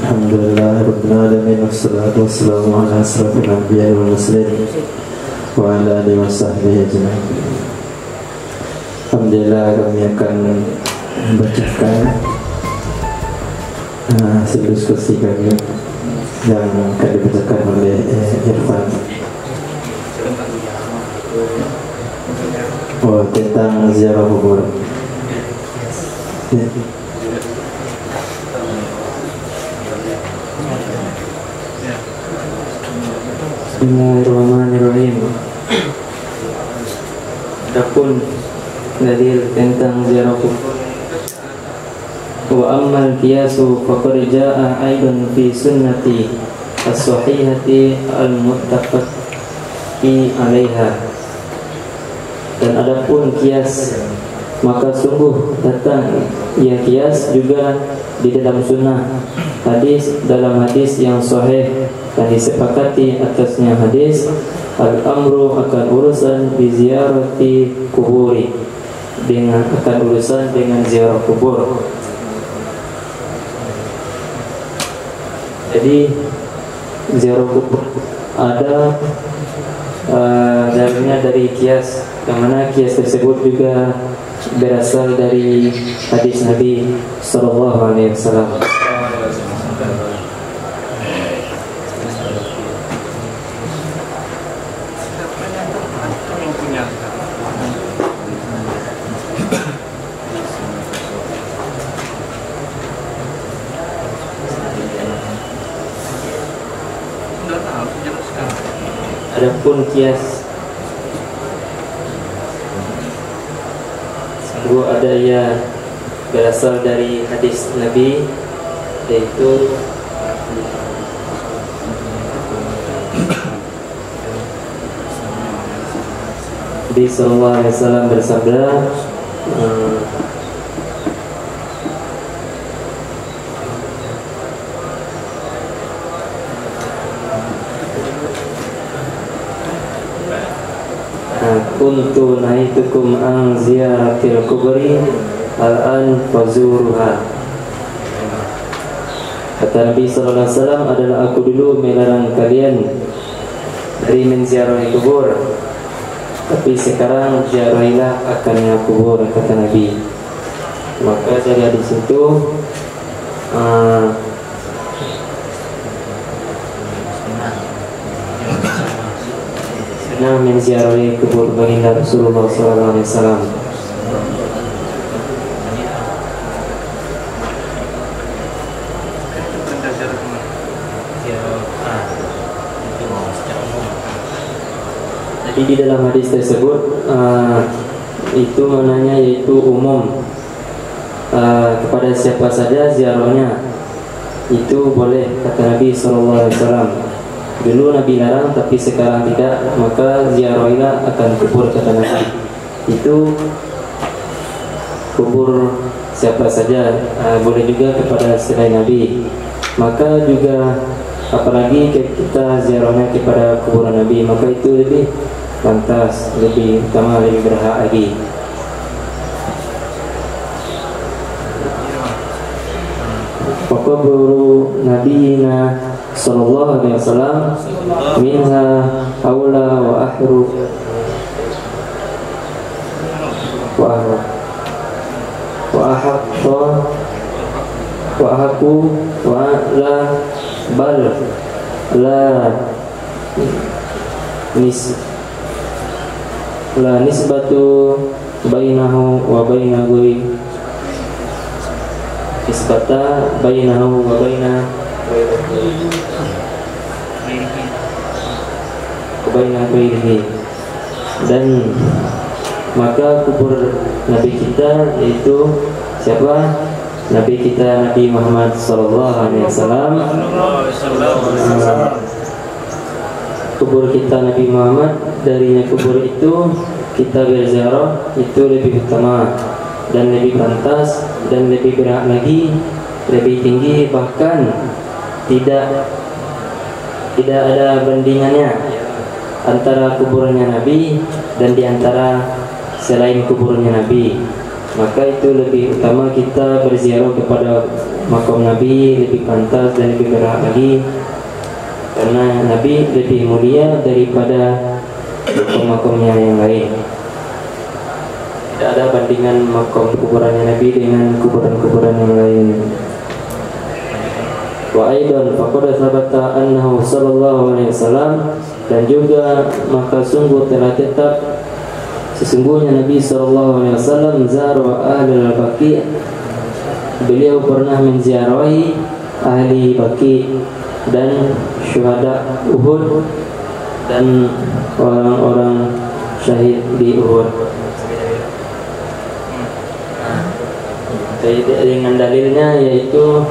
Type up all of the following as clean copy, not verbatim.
Alhamdulillahirabbil alamin wassalatu wassalamu ala asrofil anbiya'i wal mursalin wa ala alihi washabbihi ajma'in. Alhamdulillah, kami akan membacakan diskusi kami yang akan dibacakan oleh Irfan tentang ziarah kubur. Bismillahirrahmanirrahim. Adapun dalil tentang ziarah kubur, wa ammal qiyasu faqad jaa'a aidan fi sunnati as-sahihati al-muttafaqi 'alaiha. Dan adapun qiyas, maka sungguh datang ia qiyas juga di dalam sunnah, dalam hadis yang sahih dan disepakati atasnya hadis al-amru akan urusan bi ziarati kuburi, dengan akan urusan dengan ziarah kubur. Jadi ziarah kubur ada dalilnya dari kias, yang mana kias tersebut juga berasal dari hadis Nabi Sallallahu Alaihi Wasallam. Adapun kias, sungguh ada yang berasal dari hadis Nabi, yaitu Nabi Sallallahu Alaihi Wasallam bersabda, kuntu naitukum an ziyaratil kubri al-an fazuruha. Kata Nabi sallallahu alaihi wasallam, adalah aku dulu melarang kalian dari menziarahi kubur, tapi sekarang ziarahilah akannya kubur, kata Nabi. Maka dari hadis itu menziarahi kubur baginda Rasulullah sallallahu alaihi wasallam. Jadi di dalam hadis tersebut itu maknanya yaitu umum, kepada siapa saja ziarahnya itu boleh, kata Nabi sallallahu alaihi wasallam. Dulu Nabi larang, tapi sekarang tidak, maka ziarahilah akan kubur, kata Nabi. Itu kubur siapa saja, boleh juga kepada selain Nabi. Maka juga apalagi kita ziarahnya kepada kuburan Nabi, maka itu lebih pantas, lebih utama, lebih berhak lagi. Kubur Nabiyina sallallahu alaihi wasallam minha aula wa ahru wa ahaqqa wa ahaqu wa la bal la nisbatu bainahu wa baina ghairi isbata bainahu wa baina ghairihi. Dan maka kubur Nabi kita, yaitu siapa? Nabi kita Nabi Muhammad sallallahu alaihi wasallam. Kubur kita Nabi Muhammad, darinya kubur itu kita berziarah itu lebih utama dan lebih pantas dan lebih berhak lagi, lebih tinggi, bahkan tidak ada bandingannya antara kuburnya Nabi dan diantara selain kuburnya Nabi. Maka itu lebih utama kita berziarah kepada makam Nabi lebih pantas dan lebih berhak lagi, karena Nabi lebih mulia daripada makam-makamnya yang lain. Tidak ada bandingan makam kuburannya Nabi dengan kuburan-kuburan yang lain. Wa aidan faqad thabata annahu sallallahu alaihi wasallam, dan juga maka sungguh telah tetap sesungguhnya Nabi sallallahu alaihi wasallam zara ahlul baqi', beliau pernah menziarahi ahli Baqi' dan syuhada Uhud dan orang-orang syahid di Uhud. Dengan dalilnya yaitu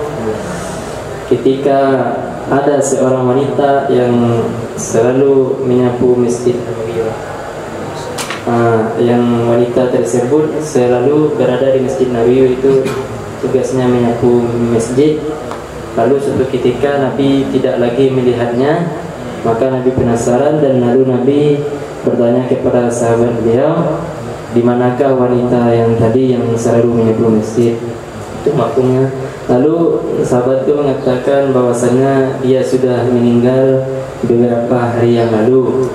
ketika ada seorang wanita yang selalu menyapu masjid, yang wanita tersebut selalu berada di Masjid Nabawi, itu tugasnya menyapu masjid. Lalu suatu ketika Nabi tidak lagi melihatnya, maka Nabi penasaran dan lalu Nabi bertanya kepada sahabat beliau, di manakah wanita yang tadi yang selalu menyapu masjid? Itu maksudnya. Lalu sahabat itu mengatakan bahwasanya dia sudah meninggal beberapa hari yang lalu.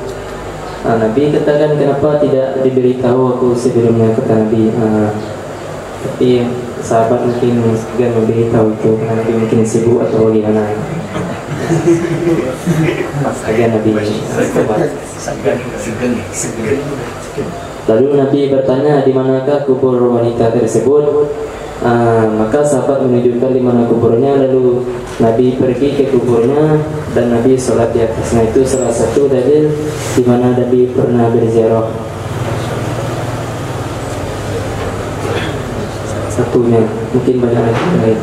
Nabi katakan, kenapa tidak diberitahu aku sebelumnya, kata Nabi. Tapi sahabat mungkin segan memberitahu itu, karena Nabi mungkin sibuk atau bagaimana. Segan Nabi. Lalu Nabi bertanya, di manakah kubur wanita tersebut? Maka sahabat menunjukkan di mana kuburnya. Lalu Nabi pergi ke kuburnya dan Nabi sholat di atasnya. Itu salah satu dalil di mana Nabi pernah berziarah. Satunya, mungkin banyak lain.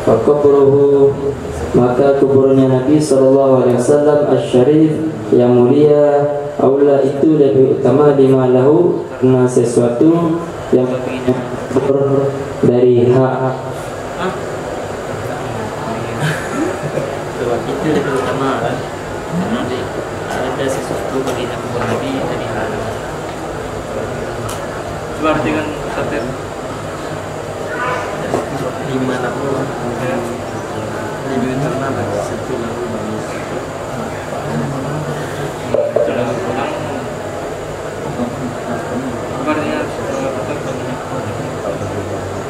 Faqabruhu, maka kuburnya Nabi sallallahu alaihi wasallam asy-syarif yang mulia, aula itu lebih utama lima lahu, karena sesuatu yang dari hak itu lebih utama, karena ada sesuatu bagi Nabi dari hak. Coba artikan satir di mana pun lebih utama bagi satu lalu bagi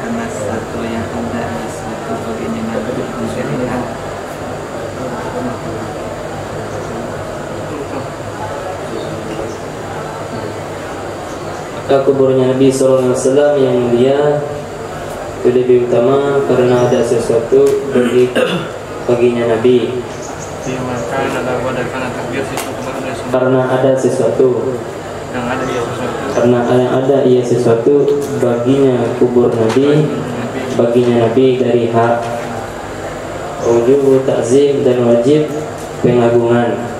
karena satu yang ada satu bagian yang ada di syariat. Maka kuburnya Nabi SAW yang mulia itu lebih utama karena ada sesuatu baginya Nabi. Karena ada sesuatu karena ada ia sesuatu baginya kubur Nabi, baginya Nabi dari hak, wujub ta'zim dan wajib pengagungan.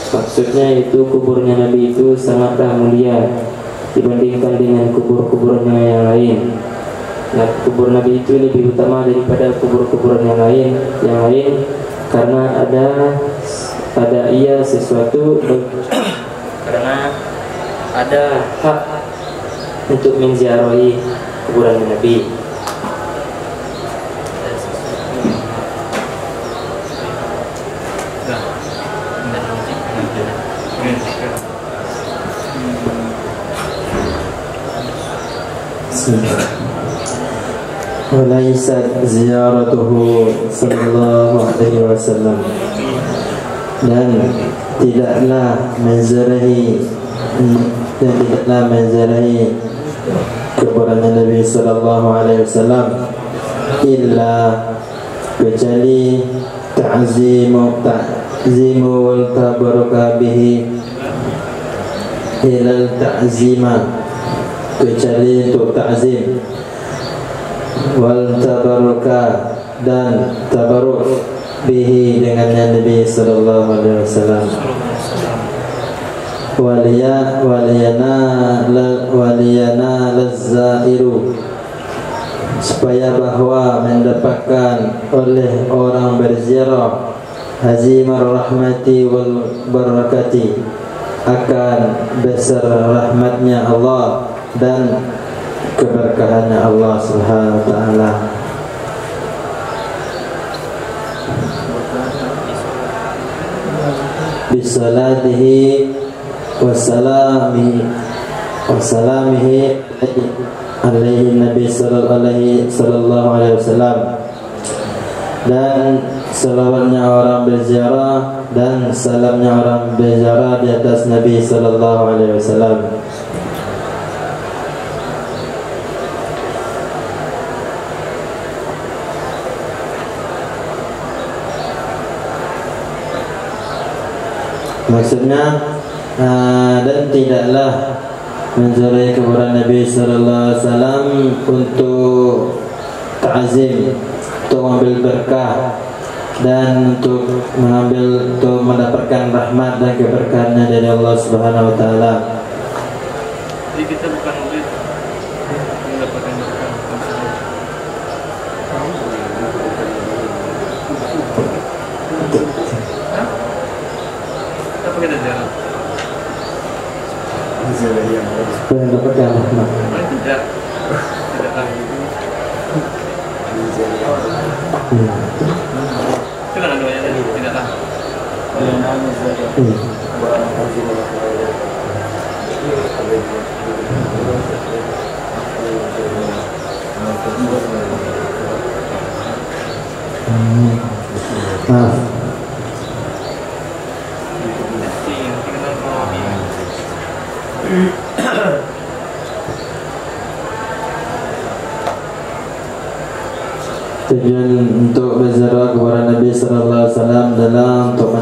Maksudnya itu kuburnya Nabi itu sangatlah mulia dibandingkan dengan kubur-kuburnya yang lain. Nah, kubur Nabi itu lebih utama daripada kubur-kuburan yang lain karena ada ia sesuatu karena ada hak untuk menziarahi kuburan Nabi. Walaysat ziyaratuhu sallallahu alaihi wasallam, dan tidaklah menziarahi kuburan Nabi sallallahu alaihi wasallam illa kecuali ta'zimu wal tabaraka bihi, ilal ta'zima kecuali untuk ta'zim, wal tabaruka dan tabaruk bihi dengan Nabi sallallahu alaihi wasallam, waliyana lazzairu supaya bahwa mendapatkan oleh orang berziarah hazimar rahmati wal barakati, akan besar rahmatnya Allah dan keberkahannya Allah Subhanahu wa taala. Bisalatihi wasalamihi alaihi Nabi sallallahu alaihi wasallam, dan salawatnya orang berziarah dan salamnya orang berziarah di atas Nabi sallallahu alaihi wasallam. Maksudnya dan tidaklah menziarahi kuburan Nabi sallallahu alaihi wasallam untuk ta'zim, untuk mengambil berkah dan untuk mendapatkan rahmat dan keberkahannya dari Allah Subhanahu wa taala. Jadi kita bukan murid mendapatkan berkah. Apa kita jalan? Supaya mendapatkan rahmat. Tidak lah. Silakan doanya tadi, tidak lah. Maaf. Tujuan untuk berziarah kepada Nabi sallallahu alaihi wasallam adalah untuk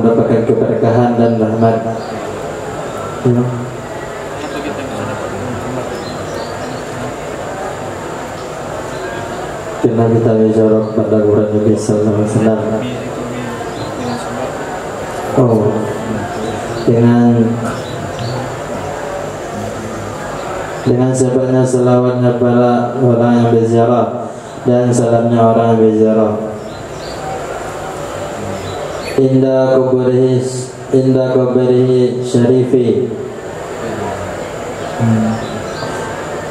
mendapatkan keberkahan dan rahmat. Ya. Karena kita berziarah kepada Nabi sallallahu alaihi wasallam. Oh, dengan sebabnya salawatnya para orang yang berziarah dan salamnya orang yang berziarah. Indah kuburihi syarifi,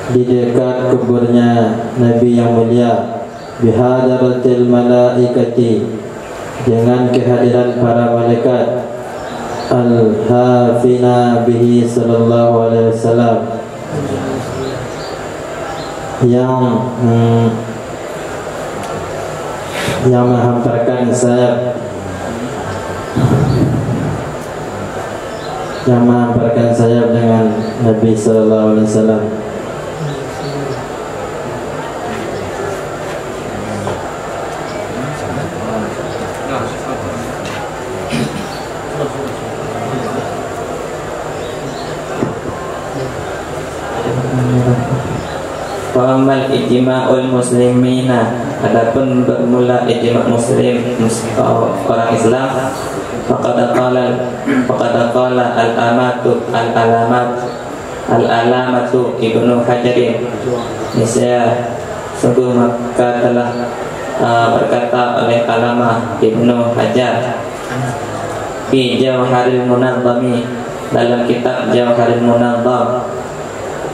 di dekat kuburnya Nabi yang mulia, bihadaratil malaikati, dengan kehadiran para malaikat, al-hafina bihi sallallahu alaihi wasallam, yang menghamparkan sayap dengan Nabi sallallahu alaihi wasallam. Fa'amal ijma'ul muslimina, adapun bermula ijma' muslim orang Islam, faqad qala al-alamatu Ibnu Hajarin, niscaya sungguh maka telah berkata oleh Alamah Ibnu Hajar fi Jawharil Munadhami, dalam kitab Jawharil Munadham,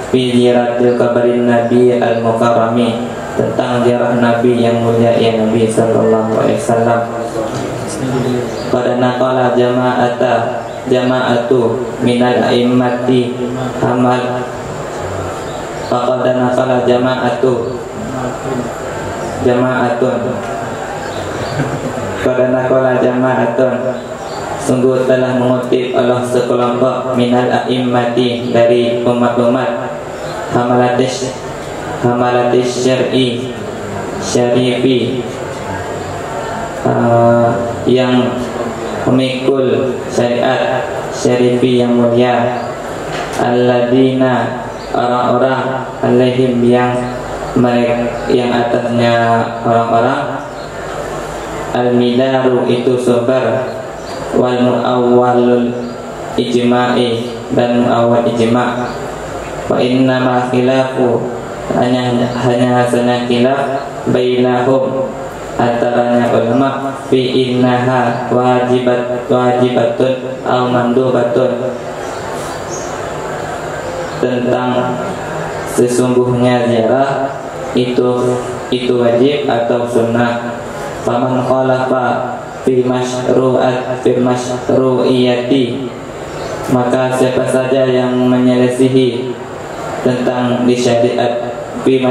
fi ziyaratil kabarin Nabi al-Mukarrami, tentang ziarah Nabi yang mulia, ya Nabi sallallahu alaihi wasallam. Pada naqala jama'atu minal a'immati hamal, faqad naqala jama'atun pada naqala jama'atun, sungguh telah mengutip Allah sekelompok minal a'immati, dari umat-umat, hamalatis syarifi, yang memikul syariat syarifi yang mulia, alladzina, orang-orang, alaihim, yang atasnya orang-orang, al-midaru, itu sumber, wal mu'awwalul ijma'i, dan mu'awwal ijma'. Wa inna ma khilafu, hanya khilaf bainahum, antaranya ulama, fi innaha wajibatun aw mandubatun, tentang sesungguhnya ziarah itu wajib atau sunnah. Faman khalafa fi masyru'iyati, maka siapa saja yang menyelisihi tentang disyariat fi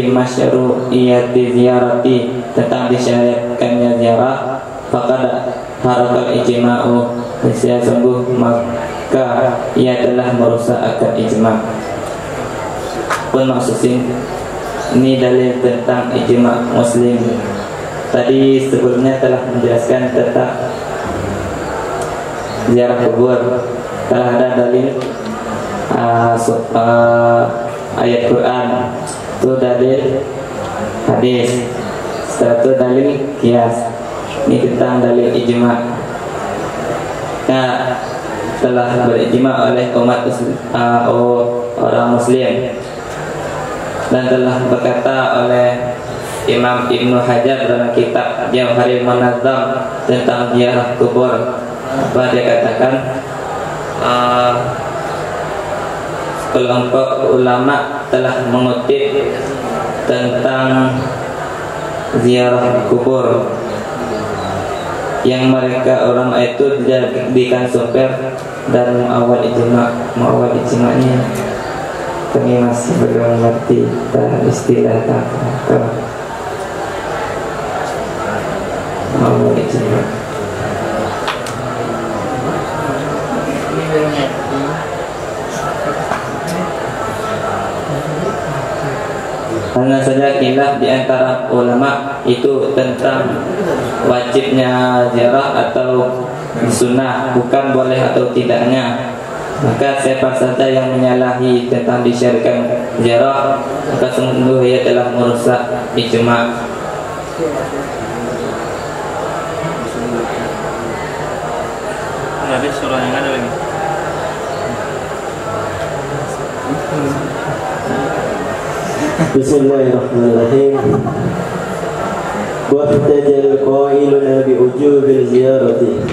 masyru'iyati ziyarati, tentang disyariatkannya ziarah, faqad harakal ijma'u, sungguh maka ia telah merusak akad ijma'. Pun maksudnya ini dalil tentang ijma' muslim. Tadi sebelumnya telah menjelaskan tentang ziarah kubur. Telah ada dalil ayat Quran, itu dalil hadis, setelah itu dalil qiyas. Ini tentang dalil ijma'. Nah, telah berijma' oleh umat orang muslim, dan telah berkata oleh Imam Ibnu Hajar dalam kitab Jawharil Munazzam tentang ziarah kubur, apa dia katakan, kelompok ulama telah mengutip tentang ziarah kubur yang mereka ulama itu dijadikan sumber dan muawal ijma'nya. Kami masih belum mengerti istilah apa muawal ijma'. Hanya saja khilaf di antara ulama itu tentang wajibnya ziarah atau sunnah, bukan boleh atau tidaknya. Maka siapa saja yang menyalahi tentang disyariatkan ziarah, maka sungguh ia telah merusak ijma'. Ada surah yang ada lagi. Bismillahirrahmanirrahim. Wahtajal qailuna bi ujubil ziyarati,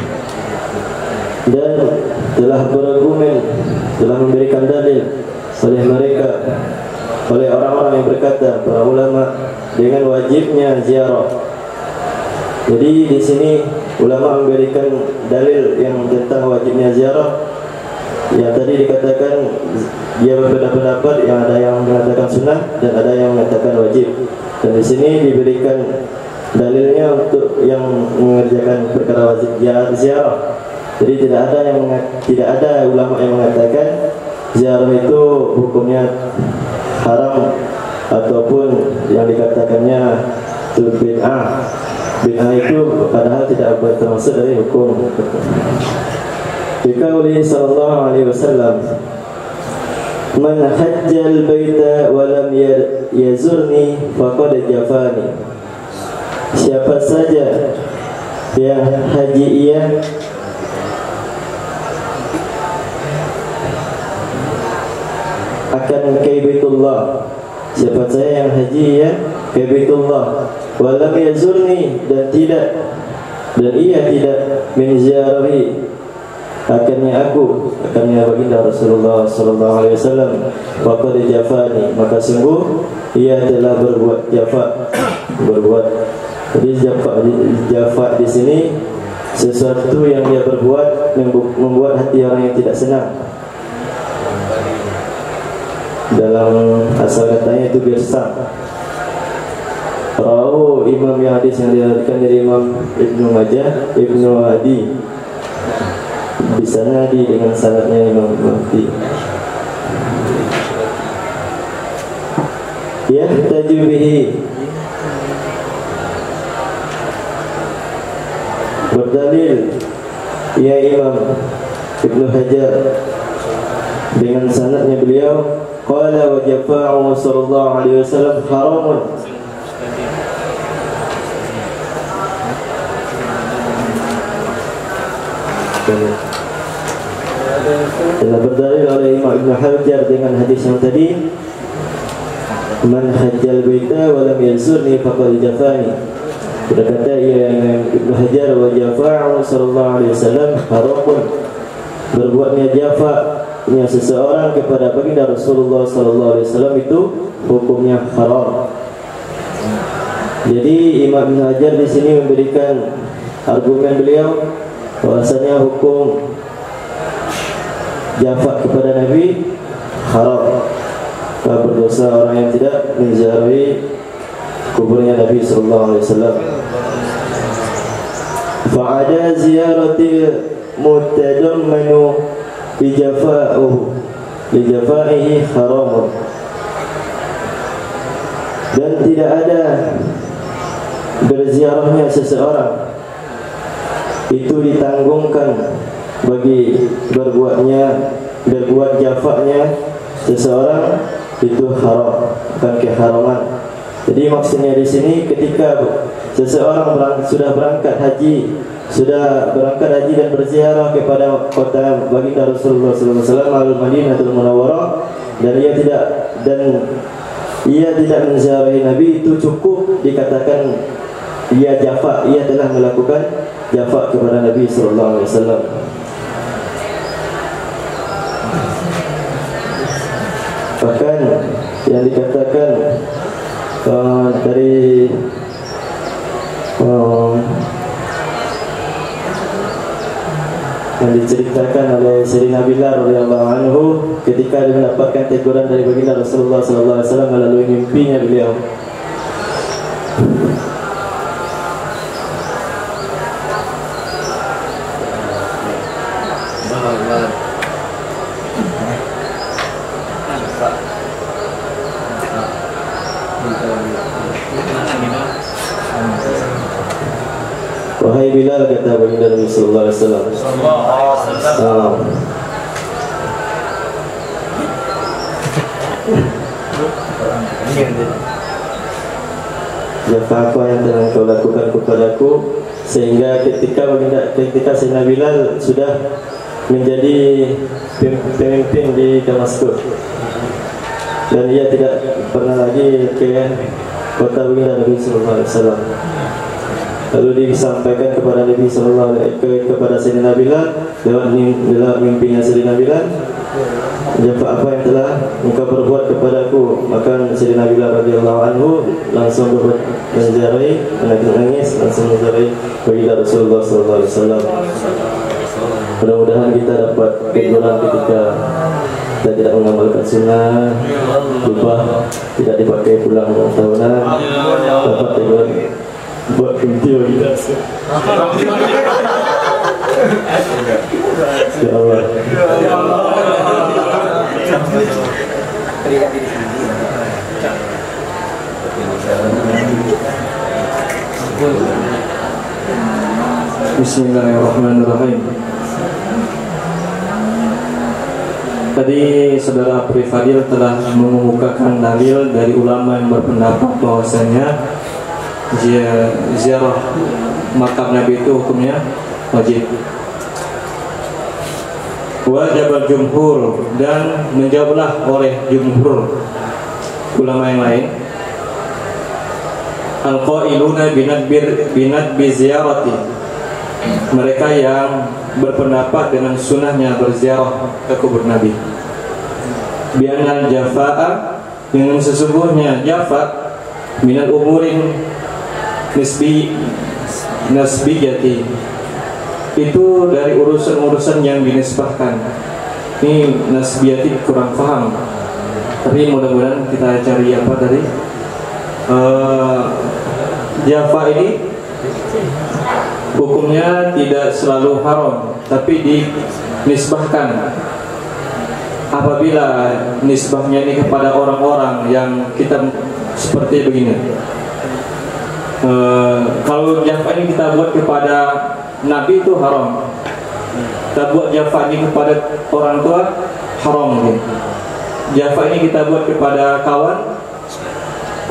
dan telah berargumen, telah memberikan dalil oleh mereka, oleh orang-orang yang berkata, para ulama, dengan wajibnya ziarah. Jadi di sini ulama memberikan dalil yang tentang wajibnya ziarah. Yang tadi dikatakan dia berbeda pendapat, yang ada yang mengatakan sunnah dan ada yang mengatakan wajib. Dan di sini diberikan dalilnya untuk yang mengerjakan perkara wajib ziarah. Jadi tidak ada ulama yang mengatakan ziarah itu hukumnya haram ataupun yang dikatakannya itu bid'ah. Bid'ah itu padahal tidak termasuk dari hukum. Biqauli sallallahu alaihi wasallam, man hajjal baita wa lam yazurni faqad jafani. Siapa saja yang haji ia akan ke Baitullah, siapa saja yang haji ia ke Baitullah, wa lam yazurni, dan ia tidak menziarahi akannya baginda Rasulullah sallallahu alaihi wasallam, faqad jafani, maka sungguh ia telah berbuat jafa. Jadi jafa di sini sesuatu yang dia berbuat membuat hati orang yang tidak senang. Dalam asal katanya itu biasa. Rawu Imam yang hadis yang diriwayatkan dari Imam Ibnu Majah, Ibnu Adi, di sana dengan sanadnya Imam Mahdi. Yahtaju bihi, berdalil ya Imam Ibnu Hajar dengan sanadnya beliau, qala wa jafa'u sallallahu alaihi wasallam haramun. Telah berdalil oleh Imam Ibnu Hajar dengan hadis yang tadi, man hajjal baita wa lam yazurni faqad jafani. Berkata Ibnu Hajar, wa jafa'u sallallahu alaihi wasallam haramun, berbuatnya jafa'nya seseorang kepada baginda Rasulullah sallallahu alaihi wasallam itu hukumnya haram. Jadi Imam Ibnu Hajar di sini memberikan argumen beliau bahwasanya hukum jafa' kepada Nabi haram. Berdosa orang yang tidak menziarahi kuburnya Nabi sallallahu alaihi wasallam. Fa'ada ziyaratil mutadammanu bijafa'ihi haram. Dan tidak ada berziarahnya seseorang itu ditanggungkan bagi berbuat jafa'nya seseorang itu haram, bukan keharaman. Jadi maksudnya di sini ketika seseorang sudah berangkat haji dan berziarah kepada kota baginda Rasulullah sallallahu alaihi wasallam Al-Madinatul Munawwarah, dan ia tidak menziarahi Nabi, itu cukup dikatakan ia jafa, ia telah melakukan jafa kepada Nabi sallallahu alaihi wasallam. Bahkan yang dikatakan dari yang diceritakan oleh Sayyidina Bilal radhiyallahu anhu ketika dia mendapatkan teguran dari baginda Rasulullah sallallahu alaihi wasallam melalui mimpinya beliau. Wahai Bilal, kata baginda Nabi sallallahu alaihi wasallam, jafa apa yang telah kau lakukan kepadaku, sehingga ketika Sayyidina Bilal sudah menjadi pemimpin di Damaskus dan ia tidak pernah lagi ke kota baginda Nabi sallallahu alaihi wasallam. Lalu disampaikan kepada Nabi sallallahu alaihi kepada Sayyidina Bilal lewat mimpinya Sayyidina Bilal, jafa apa yang telah engkau perbuat kepadaku. Maka Sayyidina Bilal radhiyallahu anhu langsung menziarahi, menangis, langsung menziarahi baginda Rasulullah sallallahu alaihi wasallam. Mudah-mudahan kita dapat teguran ketika kita tidak mengamalkan sunnah, lupa tidak dipakai pulang tahunan, dapat teguran buat video kita. Ya Allah. Bismillahirrahmanirrahim. Tadi saudara Pri Fadil telah mengemukakan dalil dari ulama yang berpendapat bahwasanya ziarah makam Nabi itu hukumnya wajib. Wajib al-jumhur, dan menjawablah oleh jumhur ulama yang lain, al-qailuna binadbi ziyarati, mereka yang berpendapat dengan sunnahnya berziarah ke kubur Nabi. Bi'anal jafa'a, dengan sesungguhnya jafa minal umurin nasbiyati, itu dari urusan-urusan yang dinisbahkan. Ini nasbiyati kurang paham, tapi mudah-mudahan kita cari apa dari jafa ini hukumnya tidak selalu haram, tapi dinisbahkan. Apabila nisbahnya ini kepada orang-orang yang kita seperti begini, kalau jafa ini kita buat kepada Nabi itu haram, kita buat jafa ini kepada orang tua haram mungkin. Jafa ini kita buat kepada kawan,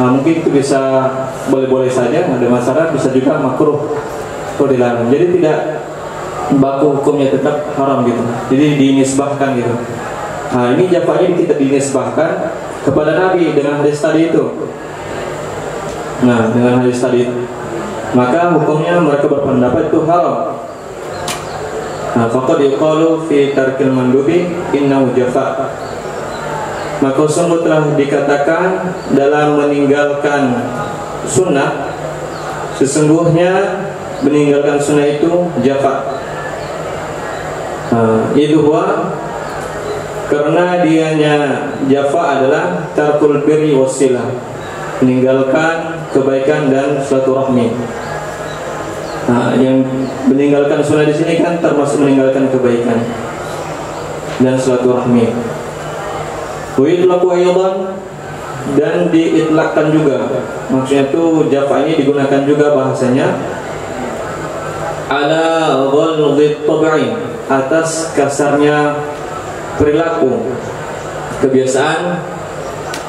mungkin itu bisa boleh-boleh saja, ada masalah, bisa juga makruh atau dilarang. Jadi tidak baku hukumnya, tetap haram gitu. Jadi dinisbahkan gitu. Nah, ini jafa ini kita dinisbahkan kepada Nabi dengan hadis tadi itu. Nah, dengan hadis tadi maka hukumnya mereka berpendapat itu haram. Faqad yuqalu fi tarkil mandubi innahu jafa. Maka sungguh telah dikatakan dalam meninggalkan sunnah, sesungguhnya meninggalkan sunnah itu jafa. Itu huwa, karena dianya jafa adalah tarkul birri wasilah, meninggalkan kebaikan dan silaturahmi. Yang meninggalkan sunnah di sini kan termasuk meninggalkan kebaikan dan silaturahmi. Wa yutlaqu aydan, dan diitlakkan juga. Maksudnya itu jafa ini digunakan juga bahasanya ala ghalidh tab'i, atas kasarnya perilaku, kebiasaan,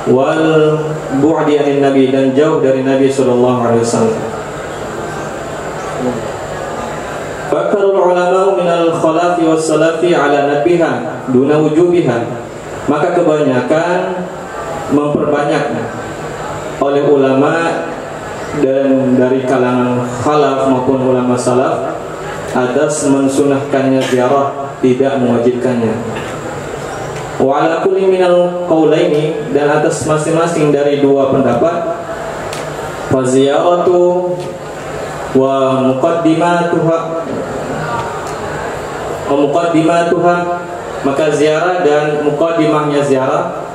wal bu'di anin nabi, dan jauh dari Nabi sallallahu alaihi wasallam. Fakarul ulama minal khalafi was salafi ala nabiha duna wujubiha. Maka kebanyakan memperbanyak oleh ulama dan dari kalangan khalaf maupun ulama salaf atas mensunahkannya ziarah, tidak mewajibkannya. Wa ala kulli minal qaulaini, dan atas masing-masing dari dua pendapat, fa ziyaratu wa muqaddimatuha, maka ziarah dan muqaddimahnya ziarah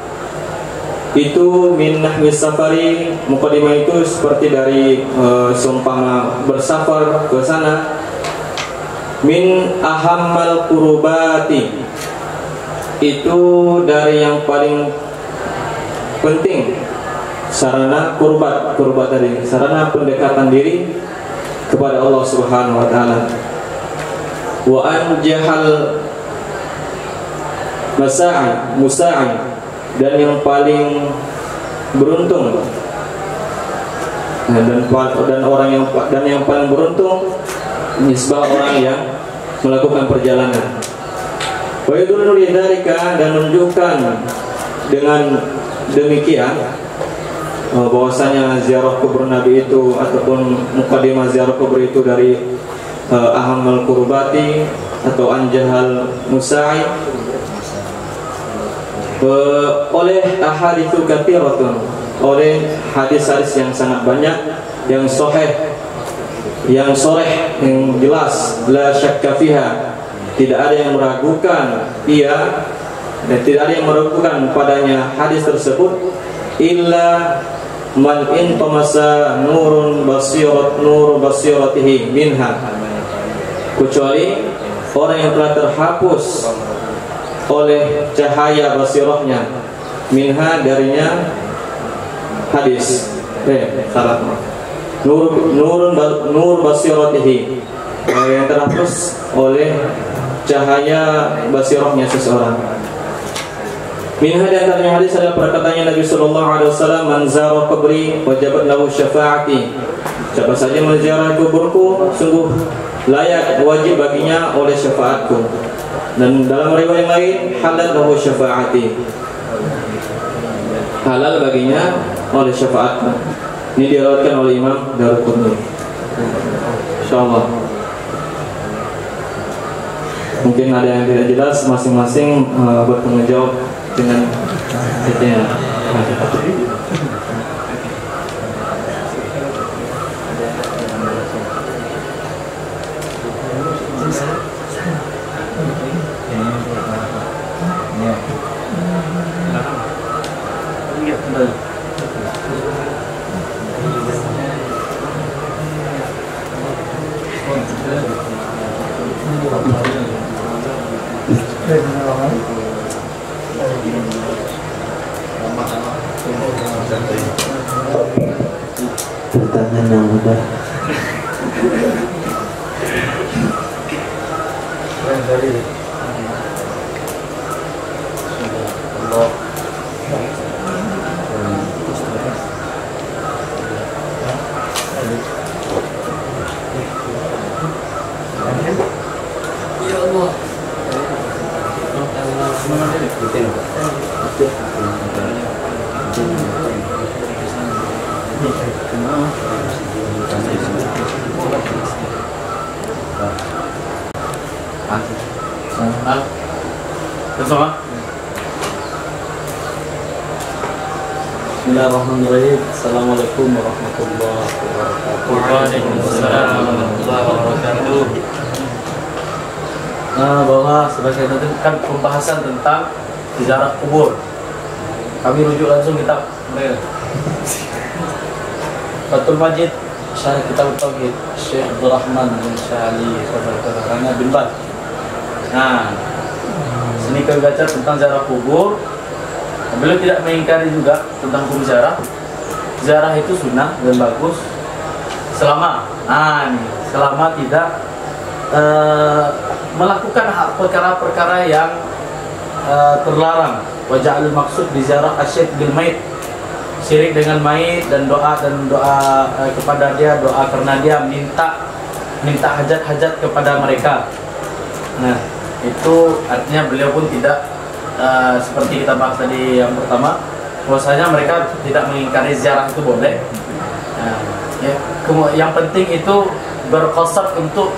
itu min nahwi safari. Muqaddimah itu seperti dari seumpama bersafar ke sana. Min ahammal qurubati, itu dari yang paling penting sarana kurbat tadi, sarana pendekatan diri kepada Allah Subhanahu wa taala. Wa anjahal musa'i, dan yang paling beruntung, dan yang paling beruntung nisbah orang yang melakukan perjalanan. Wa yadullu lidzalika, dan menunjukkan dengan demikian bahwasanya ziarah kubur Nabi itu ataupun muqaddimah ziarah kubur itu dari ahammal qurbati atau anjahal musa'i, oleh ahaditsu katsiratun, oleh hadis-hadis yang sangat banyak, yang sahih, yang sharih, yang jelas, la syakka fiha, tidak ada yang meragukan ia, dan tidak ada yang meragukan padanya hadis tersebut, illa man intamasa nur basiratihi minha, kecuali orang yang telah terhapus oleh cahaya basirahnya, minha, darinya hadis. Salah. Nur basiratihi, yang terhapus oleh cahaya basirahnya seseorang. Minha, di antaranya hadis adalah perkataannya Nabi sallallahu alaihi wasallam, man zara qabri wajabat lahu syafaati, siapa saja menziarah kuburku sungguh layak, wajib baginya oleh syafaatku. Dan dalam riwayat lain, halal lahu syafaati, halal baginya oleh syafaatku. Ini diriwayatkan oleh Imam Daruqutni. Insyaallah. Mungkin ada yang tidak jelas, masing-masing bertanggung jawab dengan itu. Pertanyaan yang mudah. Ya Allah. Terima kasih. Bismillahirrahmanirrahim. Assalamualaikum warahmatullahi wabarakatuh. Waalaikumsalam warahmatullahi wabarakatuh. Nah, bahwa sebagai tadi kan pembahasan tentang ziarah kubur. Kami rujuk langsung kitab mereka. Fathul Majid, Syarah Kitab Tauhid, Syekh Abdul Rahman bin Syali Saudara bin Baz. Nah, sini kami baca tentang ziarah kubur. Beliau tidak mengingkari juga tentang hukum ziarah. Ziarah itu sunnah dan bagus selama selama tidak melakukan perkara-perkara yang terlarang. Waja'alul maksud di ziarah asyid bil mait, syirik dengan mayit dan doa kepada dia, doa karena dia minta hajat-hajat kepada mereka. Nah, itu artinya beliau pun tidak seperti kita bahas tadi yang pertama, bahwasanya mereka tidak mengingkari ziarah itu boleh. Yang penting itu berqasad untuk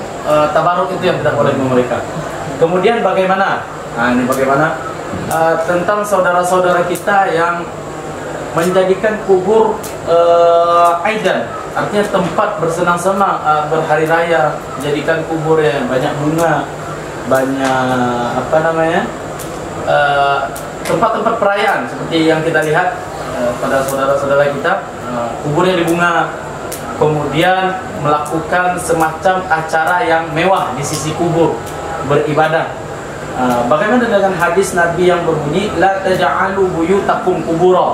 tabaruk, itu yang tidak boleh mereka. Kemudian bagaimana? Ini bagaimana tentang saudara-saudara kita yang menjadikan kubur aidan, artinya tempat bersenang-senang berhari raya, jadikan kuburnya banyak bunga, banyak tempat-tempat perayaan seperti yang kita lihat pada saudara-saudara kita, kuburnya dibunga, kemudian melakukan semacam acara yang mewah di sisi kubur, beribadah. Bagaimana dengan hadis Nabi yang berbunyi la taj'alu buyutakum qubura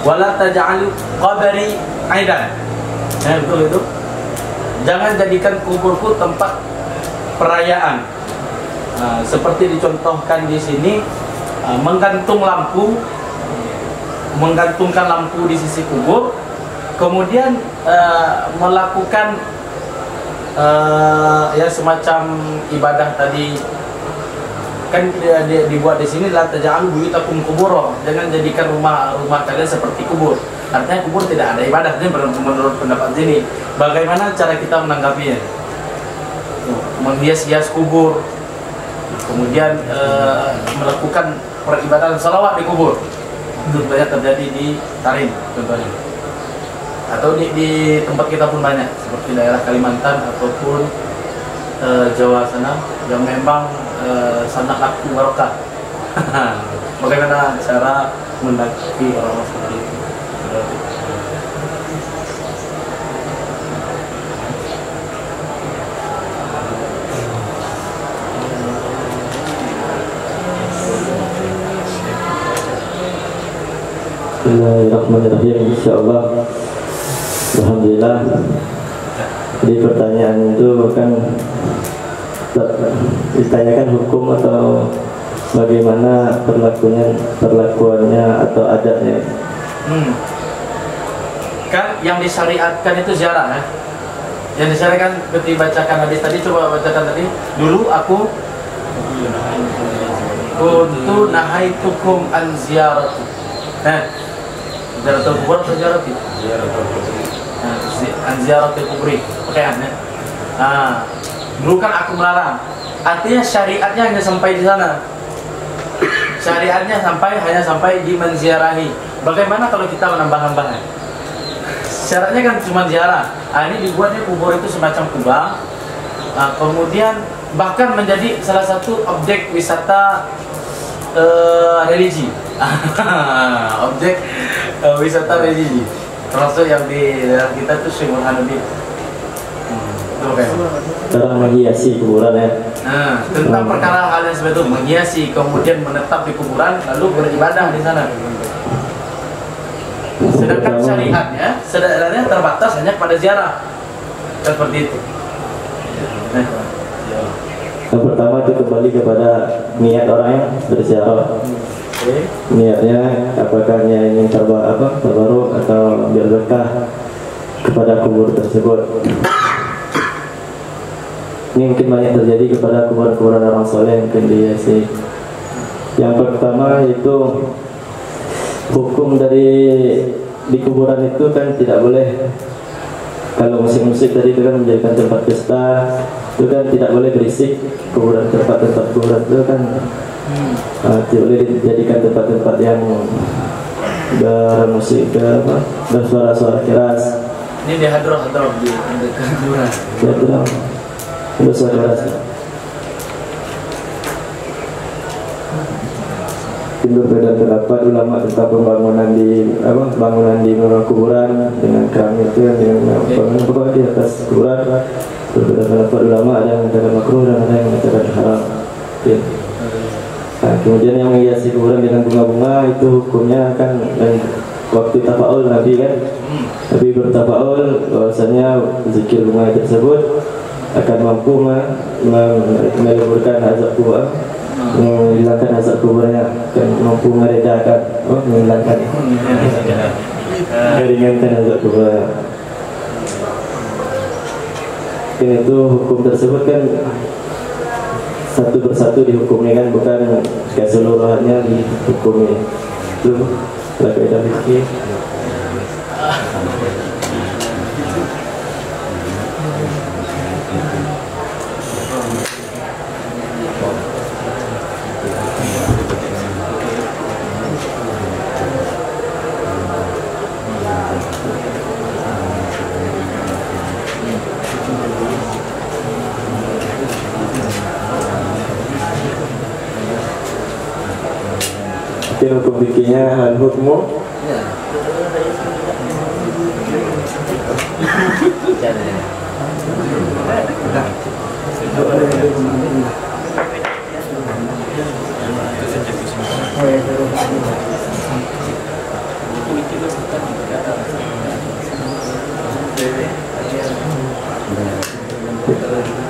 wa la taj'alu qabri aidan. Betul itu. Jangan jadikan kuburku tempat perayaan. Seperti dicontohkan di sini, menggantungkan lampu di sisi kubur, kemudian melakukan semacam ibadah tadi. Kan dibuat di sini la taj'alu buyutakum qubura, jangan jadikan rumah kalian seperti kubur. Artinya kubur tidak ada ibadahnya menurut pendapat sini. Bagaimana cara kita menanggapinya? Menghias-hias kubur, kemudian melakukan peribadahan salawat di kubur. Itu banyak terjadi di Tarim contohnya, atau di tempat kita pun banyak, seperti daerah Kalimantan ataupun Jawa sana yang memang sangat laku barokah. Bagaimana cara mendaki orang seperti itu? Bismillahirrahmanirrahim. Insyaallah. Alhamdulillah. Jadi pertanyaan itu kan ditanyakan hukum atau bagaimana perlakuannya atau adatnya. Kan yang disyariatkan itu ziarah ya. Yang disyariatkan seperti bacakan hadis tadi, coba bacakan tadi. Dulu aku kuntu nahaitukum an ziyarati. Ziyaratul kubur atau ziyarati? An ziyaratul kubri. Pakaiannya. Dulu kan aku melarang. Artinya syariatnya hanya sampai di sana. Syariatnya hanya sampai di menziarahi. Bagaimana kalau kita menambah-nambahnya? Syaratnya kan cuma ziarah. Ini dibuatnya kubur itu semacam kubang. Kemudian bahkan menjadi salah satu objek wisata religi. Objek wisata religi. Termasuk yang di daerah kita itu Syekh Burhanuddin. Cara menghiasi kuburan ya. Tentang perkara hal yang seperti itu, menghiasi, kemudian menetap di kuburan, lalu beribadah di sana. Sedangkan syariatnya sebenarnya terbatas hanya pada ziarah. Seperti itu. Yang pertama itu kembali kepada niat orang yang berziarah. Niatnya apakah dia ingin tabaruk atau biar berkah kepada kubur tersebut. Ini mungkin banyak terjadi kepada kuburan-kuburan orang soleh mungkin dihiasi. Yang pertama itu hukum di kuburan itu kan tidak boleh, kalau musik-musik tadi itu kan menjadikan tempat pesta, itu kan tidak boleh berisik. Kuburan, tempat-tempat kuburan itu kan tidak boleh dijadikan tempat-tempat yang bermusik bersuara-suara keras. Ini dia hadrah di kuburan. Hadrah bersuara keras. Timbul beda pendapat ulama tentang pembangunan di kuburan dengan keramik itu dengan bangunan pokoknya di atas kuburan. Berbeda pendapat ulama, ada yang mengatakan makruh dan ada yang mengatakan haram. Okay. Nah, kemudian yang menghiasi kuburan dengan bunga-bunga itu hukumnya kan waktu tafaul Nabi kan. Nabi bertafaul bahwasanya zikir bunga tersebut akan mampu meleburkan azab kubur, menghilangkan azab kuburnya, akan mampu meredakan, menghilangkan, meringankan azab kuburnya. Itu hukum tersebut kan satu persatu dihukumi kan, bukan keseluruhannya dihukumi. Itu kaidah fikih. Mungkin hukum fikihnya al-hukmu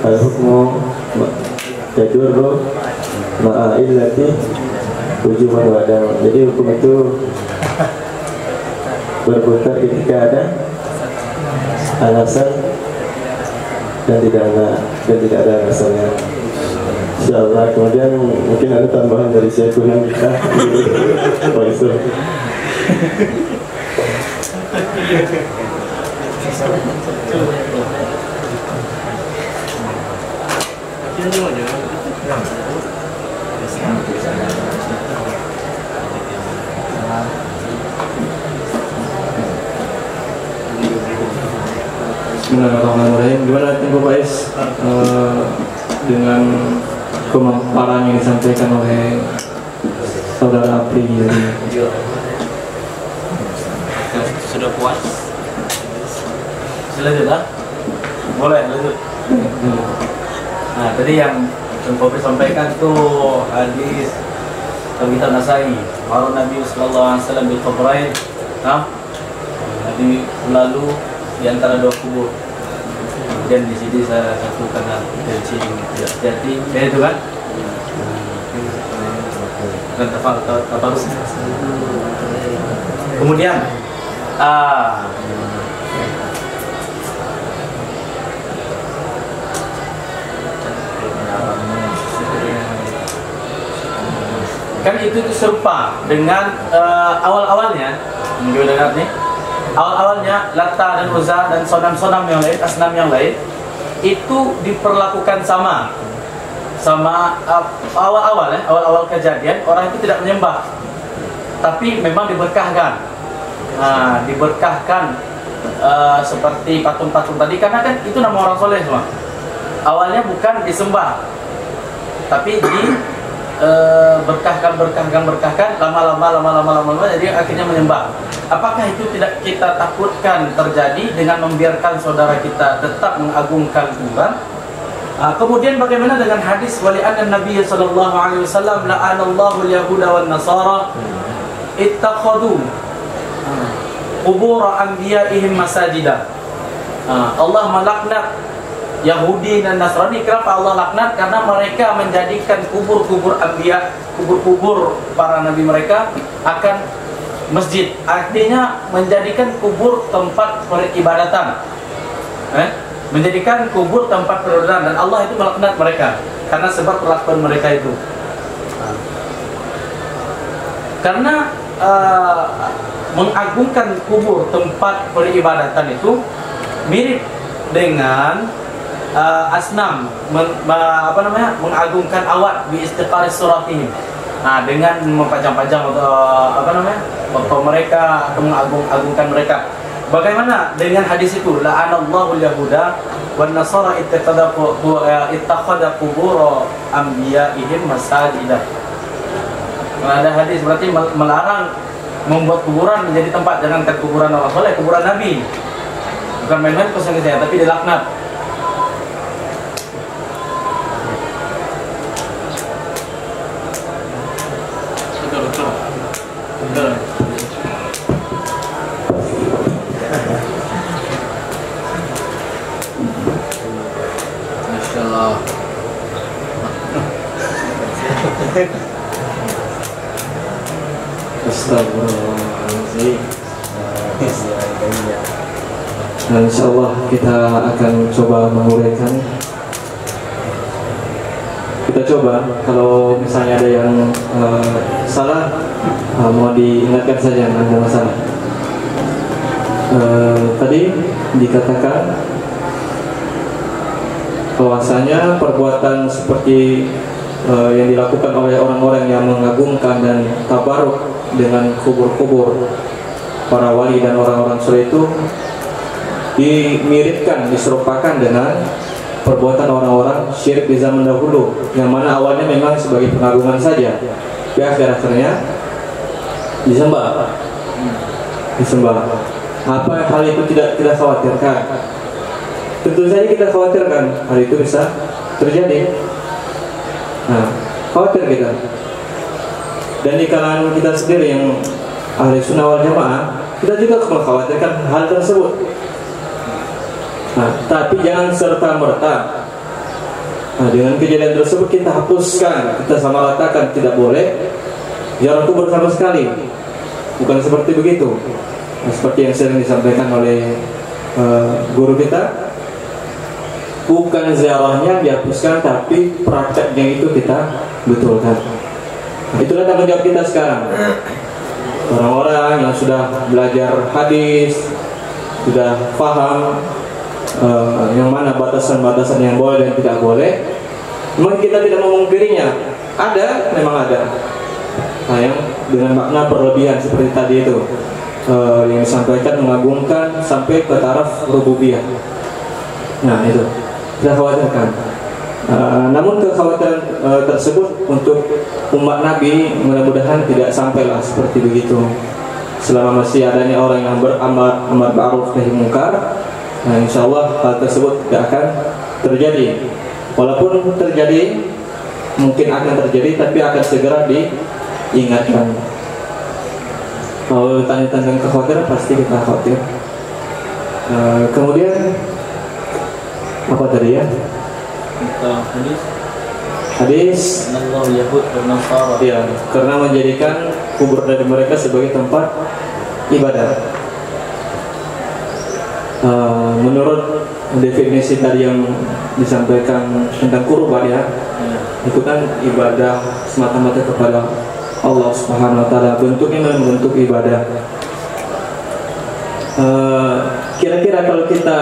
al-hukmu yadurru ma'a illati wujuban wadam. Jadi hukum itu berputar ketika ada alasan dan tidak ada alasannya. Insyaallah. Kemudian mungkin ada tambahan dari Syekhuna kita. Oh itu. Bismillahirrahmanirrahim. Gimana Pak Is dengan pemaparan yang disampaikan oleh Saudara Apri ini? Sudah puas? Selanjutnya? Boleh lanjut. Nah, tadi yang Bapak sampaikan tuh hadis Kitab Nasai, Marun Nabi sallallahu alaihi wasallam bil qabrain. Nah, Nabi lalu di antara dua kubur. Kemudian di sini saya satu karena kencing tidak jadi, itu kan? Dan tafarus. Kemudian kan itu serupa dengan awal-awalnya, juga dengar nih. Awal-awalnya Lata dan Uzza dan sonam-sonam yang lain, asnam yang lain itu diperlakukan sama awal-awal ya, awal-awal kejadian orang itu tidak menyembah, tapi memang diberkahkan. Nah, diberkahkan seperti patung-patung tadi karena kan itu nama orang soleh semua. Awalnya bukan disembah, tapi berkahkan, lama-lama jadi akhirnya menyembah. Apakah itu tidak kita takutkan terjadi dengan membiarkan saudara kita tetap mengagungkan Tuhan? Kemudian bagaimana dengan hadis wali'an Nabi sallallahu alaihi wasallam la'anallahu al-yahuda wan nasara ittakhadhu qubur anbiya'ihim masajida. Allah melaknat Yahudi dan Nasrani. Kenapa Allah laknat? Karena mereka menjadikan kubur-kubur anbiya, kubur-kubur para nabi mereka akan masjid. Artinya menjadikan kubur tempat peribadatan, menjadikan kubur tempat peribadatan, dan Allah itu melaknat mereka karena sebab perlakuan mereka itu. Karena mengagungkan kubur tempat peribadatan itu mirip dengan asnam, mengagungkan awat bi istiqaris suratihim. Nah, dengan memajang-pajang atau atau mereka atau mengagung-agungkan mereka. Bagaimana dengan hadis itu? La'anallahu al-yahuda wan nasara ittakhadha qubur anbiya'ihim masajidah. Ada hadis berarti melarang membuat kuburan menjadi tempat, jangankan kuburan orang soleh, kuburan Nabi. Bukan main-main pesan ke saya, tapi dilaknat. Betul. Masya Allah. Astagfirullahaladzim. Nah, insyaallah kita akan coba menguraikan. Kita coba, kalau misalnya ada yang salah, mau diingatkan saja, nggak ada masalah. Tadi dikatakan bahwasanya perbuatan seperti yang dilakukan oleh orang-orang yang mengagungkan dan tabaruk dengan kubur-kubur para wali dan orang-orang soleh itu dimiripkan, diserupakan dengan perbuatan orang-orang syirik di zaman dahulu, yang mana awalnya memang sebagai pengagungan saja, di akhir-akhirnya disembah. Apa hal itu tidak kita khawatirkan? Tentu saja kita khawatirkan hal itu bisa terjadi. Nah, khawatir kita. Dan di kalangan kita sendiri yang ahli sunnah wal jamaah, kita juga mengkhawatirkan hal tersebut. Nah, tapi jangan serta-merta dengan kejadian tersebut kita hapuskan, kita samaratakan, tidak boleh ziarah kubur sama sekali. Bukan seperti begitu. Nah, seperti yang sering disampaikan oleh guru kita, bukan ziarahnya dihapuskan, tapi prakteknya itu kita betulkan. Nah, itulah tanggung jawab kita sekarang. Orang-orang yang sudah belajar hadis, sudah paham yang mana batasan-batasan yang boleh dan tidak boleh. Memang kita tidak memungkirinya, memang ada. Nah, yang dengan makna berlebihan seperti tadi itu, yang disampaikan mengagungkan sampai ke taraf rububiyah. Nah, itu kita khawatirkan. Namun kekhawatiran tersebut untuk umat Nabi mudah-mudahan tidak sampailah seperti begitu. Selama masih adanya orang yang beramar ma'ruf nahi munkar, nah, insyaallah hal tersebut tidak akan terjadi. Walaupun terjadi, mungkin akan terjadi, tapi akan segera diingatkan. Kalau tanya tentang kekhawatiran, pasti kita khawatir. Kemudian apa tadi ya? Hadis Allah Yahud dan Nasara. Ya, karena menjadikan kubur dari mereka sebagai tempat ibadah. Menurut definisi tadi yang disampaikan tentang kurban ya, itu kan ibadah semata-mata kepada Allah Subhanahu Wa Taala. Bentuknya memang bentuk ibadah. Kira-kira kalau kita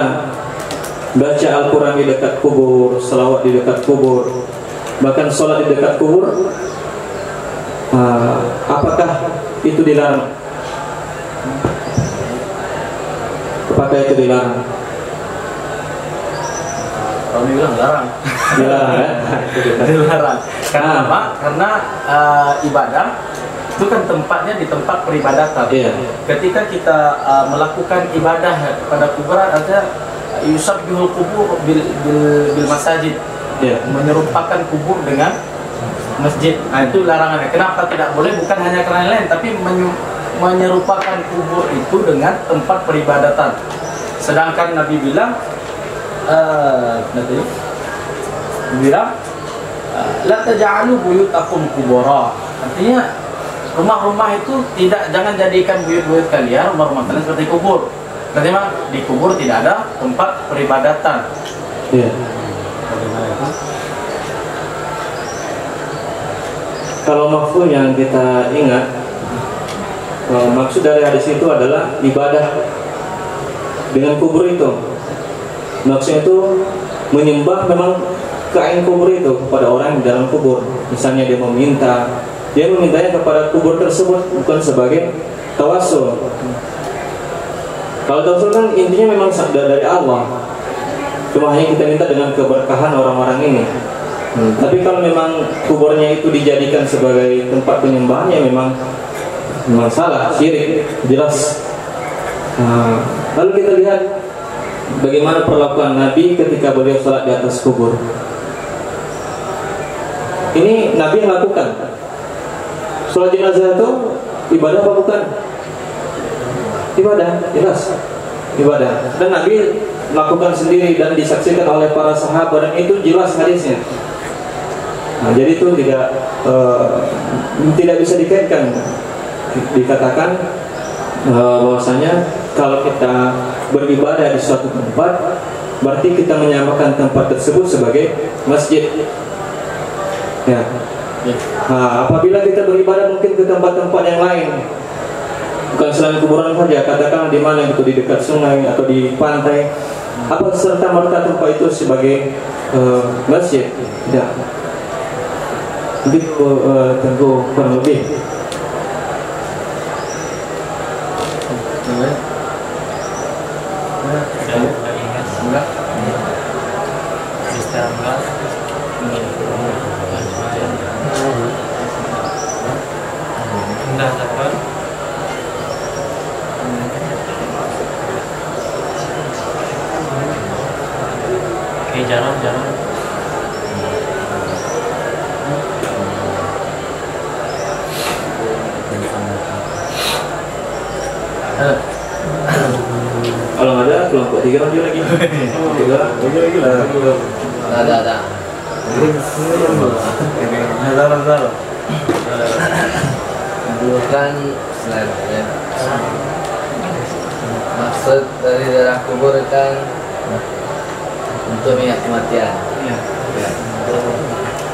baca Al-Quran di dekat kubur, salawat di dekat kubur, bahkan sholat di dekat kubur, apakah itu dilarang? Apakah itu dilarang? Kami bilang larang. Dilarang ya? Dilarang. Karena apa? Karena ibadah itu kan tempatnya di tempat peribadatan. Iya. Ketika kita melakukan ibadah pada kuburan, ada yusabbihul kubur bil masajid. Iya. Menyerupakan kubur dengan masjid. Nah, itu larangannya. Kenapa tidak boleh? Bukan hanya karena lain, tapi menyerupakan kubur itu dengan tempat peribadatan. Sedangkan Nabi bilang la taj'alu buyutakum qubura. Artinya rumah-rumah itu jangan jadikan buyut-buyut kalian, rumah-rumah kalian seperti kubur. Karena di kubur tidak ada tempat peribadatan. Iya. Kalau mafhum yang kita ingat, maksud dari hadis itu adalah ibadah dengan kubur itu. Maksudnya itu menyembah memang ke ain kubur itu, kepada orang di dalam kubur. Misalnya dia memintanya kepada kubur tersebut, bukan sebagai Tawassul. Kalau tawassul kan intinya memang dari Allah. Cuma hanya kita minta dengan keberkahan orang-orang ini. Tapi kalau memang kuburnya itu dijadikan sebagai tempat penyembahannya memang salah, syirik, jelas. Lalu kita lihat bagaimana perlakuan Nabi ketika beliau sholat di atas kubur. Ini Nabi yang lakukan. Sholat jenazah itu ibadah apa bukan? Ibadah, jelas ibadah. Dan Nabi melakukan sendiri dan disaksikan oleh para sahabat, dan itu jelas hadisnya. Jadi itu tidak bisa dikaitkan. Dikatakan bahwasanya kalau kita beribadah di suatu tempat, berarti kita menyamakan tempat tersebut sebagai masjid. Ya. Apabila kita beribadah mungkin ke tempat-tempat yang lain, bukan selain kuburan saja, katakanlah di mana itu, di dekat sungai atau di pantai, apa serta merta tempat itu sebagai masjid? Tidak. Jadi tentu kurang lebih. Jarang. Kalau nggak ada kelompok 3 lanjut lagi. 3 lagi lah. Ada. Dulu kan selain ya. Maksud dari darah kubur kan untuk minyak kematian. Ya.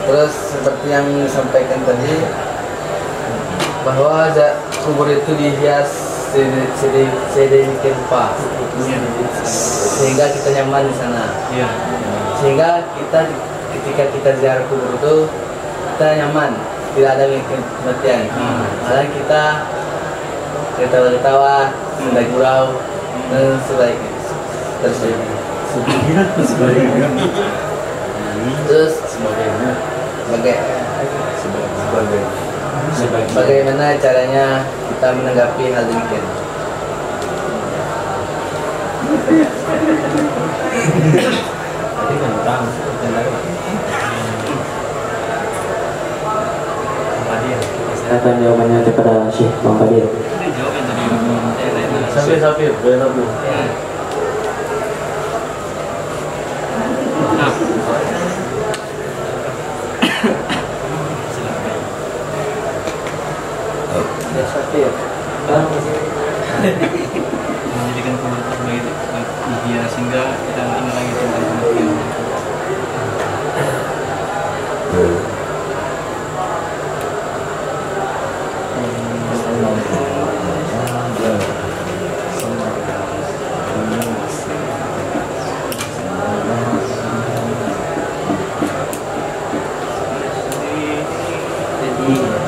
Terus seperti yang disampaikan tadi, bahwa kubur itu dihias sedemikian rupa sehingga kita nyaman di sana. Sehingga ketika kita ziarah kubur itu kita nyaman, tidak ada kematian. Malah kita ketawa-ketawa, sendai gurau dan sebagainya. Terus bagaimana caranya kita menanggapi hal demikian? Silakan jawabannya kepada Syekh Bang Fadil. Sambil. Menjadikan kubur sebagai hias sehingga kita ingat lagi tentang kematian.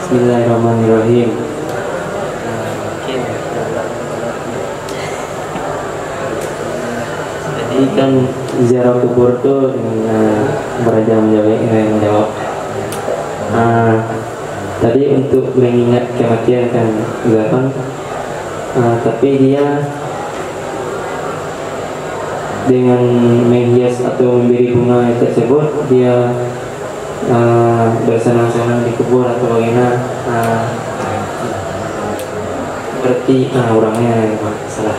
Bismillahirrahmanirrahim. Jadi kan ziarah kubur tuh berajam menjawab. Tadi untuk mengingat kematian kan juga kan, tapi dia dengan menghias atau memberi bunga tersebut dia bersenang-senang di kubur atau bagaimana, berarti orangnya salah.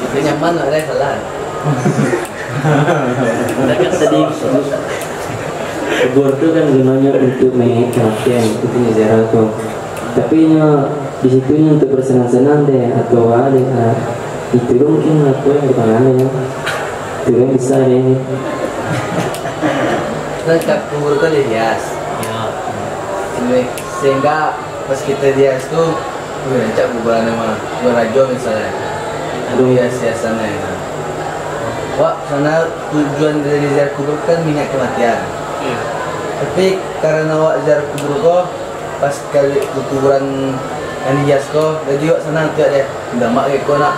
Itu nyaman ada salah. Tadi kubur itu kan gunanya untuk mengingat kematian, itu ziarah tuh. Tapi di situnya untuk bersenang-senang deh atau ada itu mungkin atau yang bukan aneh. Itu yang bisa deh ini. Lengkap kubur itu dihias. Sehingga pas kita dihias tuh cak kuburan mah Rajo misalnya. Aduh hias-hiasannya. Wah, karena tujuan dari ziarah kubur kan minyak kematian. Tapi karena awak ziarah kubur kau, pas kali kuburan yang hias kau, dia juga senang juga dia. Dah mak kau nak.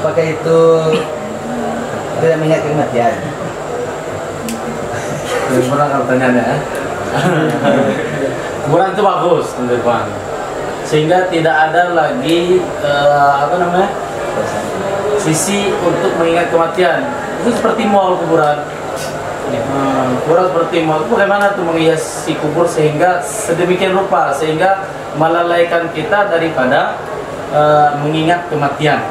Apakah itu tidak mengingat kematian? Pernah kalau tanya ada. Kuburan itu bagus, teman-teman. Sehingga tidak ada lagi sisi untuk mengingat kematian. Itu seperti mall kuburan. Kuburan seperti mall. Bagaimana tuh menghiasi kubur sehingga sedemikian rupa sehingga melalaikan kita daripada mengingat kematian.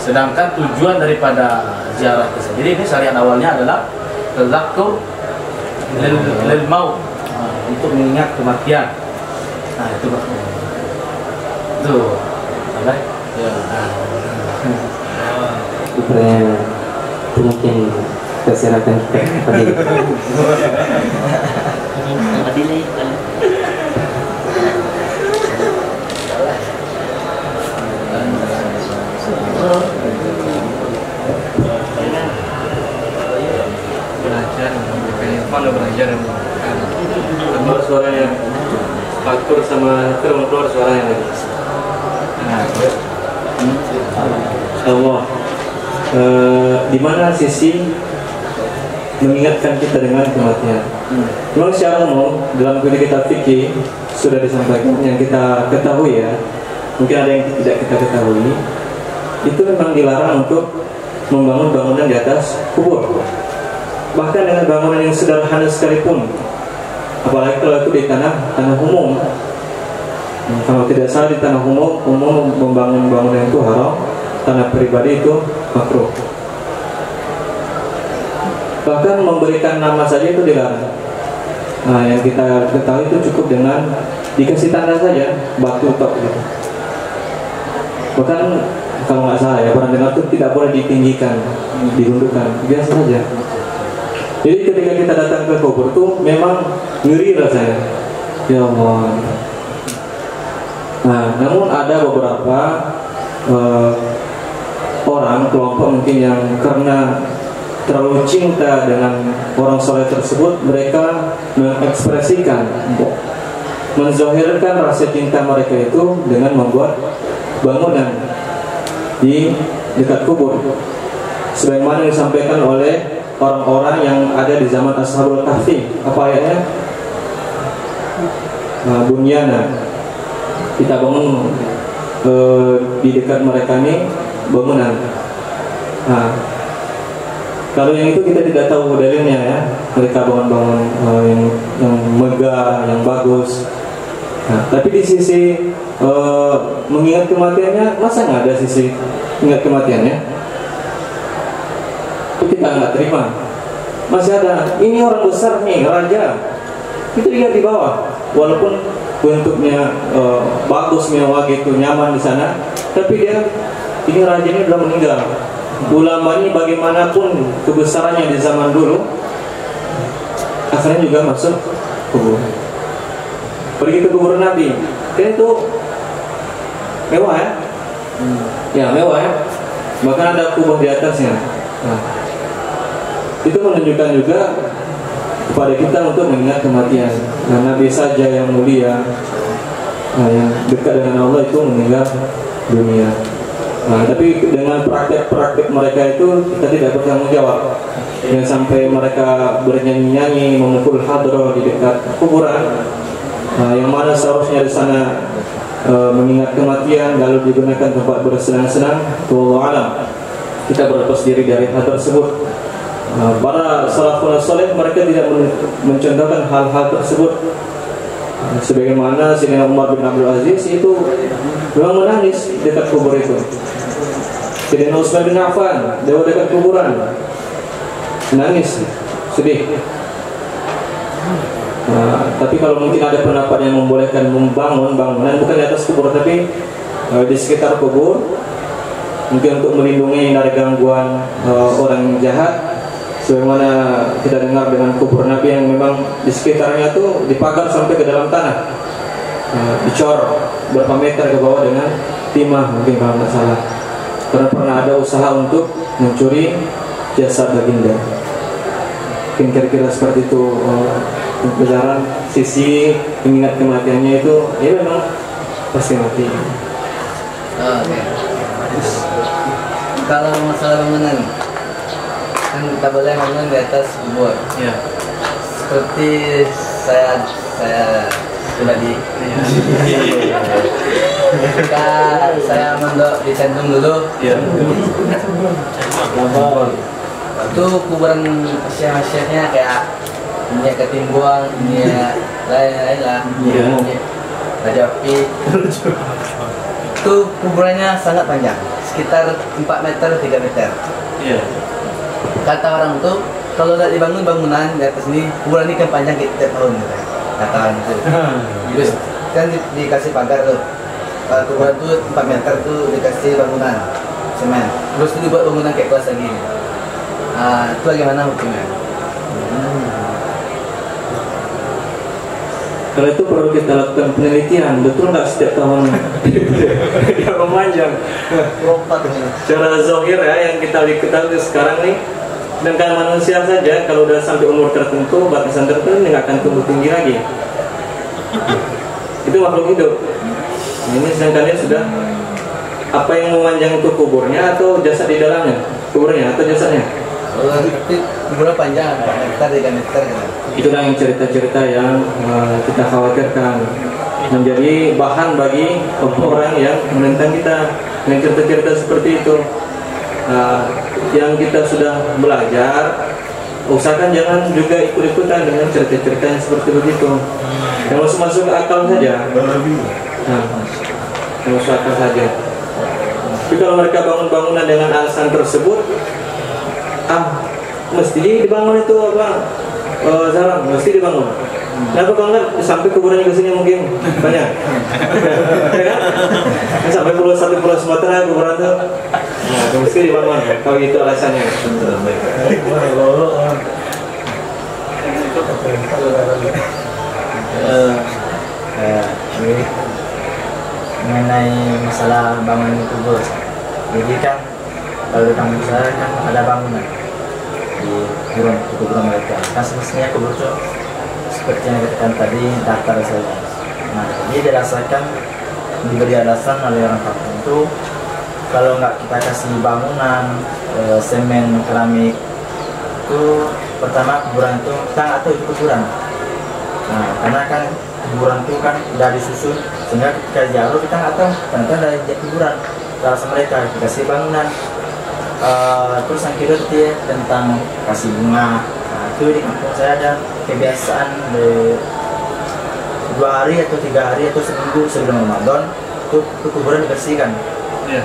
Sedangkan tujuan daripada ziarah tersebut, jadi ini syariat awalnya adalah tadzakur lil maut, untuk mengingat kematian. Nah itu Pak. Tuh, sampai. Ya. Itu mungkin keserakan kita tadi. Belajar, mana belajar keluar suaranya faktor sama keluar suaranya lagi. Allah, di mana sisi mengingatkan kita dengan kematian? Memang secara umum dalam buku kitab fikih sudah disampaikan yang kita ketahui ya. Mungkin ada yang tidak kita ketahui. Itu memang dilarang untuk membangun bangunan di atas kubur. Bahkan dengan bangunan yang sederhana sekalipun, apalagi kalau itu di tanah umum. Kalau tidak salah di tanah umum membangun bangunan itu haram, tanah pribadi itu makruh. Bahkan memberikan nama saja itu dilarang. Nah, yang kita ketahui itu cukup dengan dikasih tanda saja, batu tok gitu. Bahkan kalau nggak salah ya, orang dengar itu tidak boleh ditinggikan, dirundukkan, biasa saja. Jadi ketika kita datang ke kubur itu memang ngeri rasanya. Ya Allah. Nah, namun ada beberapa orang, kelompok mungkin yang karena terlalu cinta dengan orang soleh tersebut, mereka mengekspresikan, menzahirkan rasa cinta mereka itu dengan membuat bangunan di dekat kubur, sebagaimana disampaikan oleh orang-orang yang ada di zaman Ashabul Kahfi. Apa ayatnya? Bunyana, kita bangun di dekat mereka ini bangunan. Nah, kalau yang itu kita tidak tahu dalilnya ya. Mereka bangun-bangun yang megah, yang bagus. Nah, tapi di sisi mengingat kematiannya, masa nggak ada sisi ingat kematiannya? Itu kita nggak terima. Masih ada. Ini orang besar nih, raja. Itu lihat di bawah. Walaupun bentuknya bagus, mewah gitu, nyaman di sana, tapi ini raja ini belum meninggal. Ulama ini bagaimanapun kebesarannya di zaman dulu, akhirnya juga masuk kubur. Pergi ke kubur Nabi, kan itu mewah ya? Ya mewah ya. Bahkan ada kubur di atasnya. Nah, itu menunjukkan juga kepada kita untuk mengingat kematian. Nah, Nabi saja yang mulia, yang dekat dengan Allah itu meninggal dunia. Nah, tapi dengan praktek-praktek mereka itu kita tidak bertanggung jawab. Yang sampai mereka bernyanyi-nyanyi, memukul hadroh di dekat kuburan. Nah, yang mana seharusnya di sana mengingat kematian, lalu digunakan tempat bersenang-senang. Wallahu alam. Kita berlepas diri dari hal tersebut. Para salafun saleh mereka tidak mencontohkan hal-hal tersebut. Sebagaimana Sayyidina Umar bin Abdul Aziz itu memang menangis dekat kubur itu. Sayyidina Utsman bin Affan dia dekat kuburan, menangis, sedih. Tapi kalau mungkin ada pendapat yang membolehkan membangun bangunan bukan di atas kubur tapi di sekitar kubur, mungkin untuk melindungi dari gangguan orang jahat. Sebagaimana kita dengar dengan kubur Nabi yang memang di sekitarnya itu dipagar sampai ke dalam tanah, dicor berapa meter ke bawah dengan timah mungkin kalau nggak salah. Karena pernah ada usaha untuk mencuri jasad baginda. Mungkin kira-kira seperti itu. Pelajaran sisi mengingat kematiannya itu ya memang pasti mati. Oke. Kalau masalah bangunan, kan kita boleh bangun di atas kubur. Ya. Seperti saya pribadi. Ketika saya mondok di Centrum dulu, Ya. itu kuburan syekh-syekhnya kayak ini Ketimbang, ini lain-lain lah. Iya. Raja Api. Itu kuburannya sangat panjang, sekitar 4 meter, 3 meter. Iya. Kata orang tuh, kalau udah dibangun bangunan di atas ini, kuburan ini kan panjang tiap tahun gitu. Kata orang itu. Terus kan dikasih pagar tuh. Kuburan tuh 4 meter tuh dikasih bangunan semen. Terus itu dibuat bangunan kayak kelas lagi. Itu bagaimana hukumnya? Kalau itu perlu kita lakukan penelitian, betul nggak setiap tahun dia memanjang. Lompat ini. Secara zahir ya yang kita ketahui sekarang nih, dengan manusia saja kalau udah sampai umur tertentu, batasan tertentu nggak akan tumbuh tinggi lagi. Itu makhluk hidup. Nah, ini sedangkan dia sudah apa yang memanjang itu kuburnya atau jasad di dalamnya, kuburnya atau jasadnya? Kuburan panjang 4 meter, 3 meter gitu. Itulah yang cerita-cerita yang kita khawatirkan menjadi bahan bagi orang yang menentang kita dengan cerita-cerita seperti itu. Yang kita sudah belajar, usahakan jangan juga ikut-ikutan dengan cerita-cerita yang seperti begitu. Yang masuk akal saja. Yang masuk akal saja. Tapi kalau mereka bangun bangunan dengan alasan tersebut, mesti dibangun itu apa? Sarang, mesti dibangun. Kenapa banget sampai kuburannya ke sini mungkin banyak, ya kan? Sampai pulau Sumatera kuburan itu, nah mesti dibangun. Kalau itu alasannya. Mengenai masalah bangun kubur, jadi kan kalau di kampung saya kan ada bangunan di kuburan mereka. Kan semestinya kubur itu seperti yang dikatakan tadi datar saja. Nah, jadi dirasakan diberi alasan oleh orang kampung itu kalau nggak kita kasih bangunan semen keramik itu pertama kuburan itu kita nggak tahu itu kuburan. Nah, karena kan kuburan itu kan udah disusun sehingga ketika jauh kita nggak tahu ternyata ada kuburan. Alasan mereka dikasih bangunan. Terus yang kedua dia tentang kasih bunga. Nah, itu di kampung saya ada kebiasaan 2 hari atau 3 hari atau seminggu sebelum Ramadan itu kuburan dibersihkan. Iya.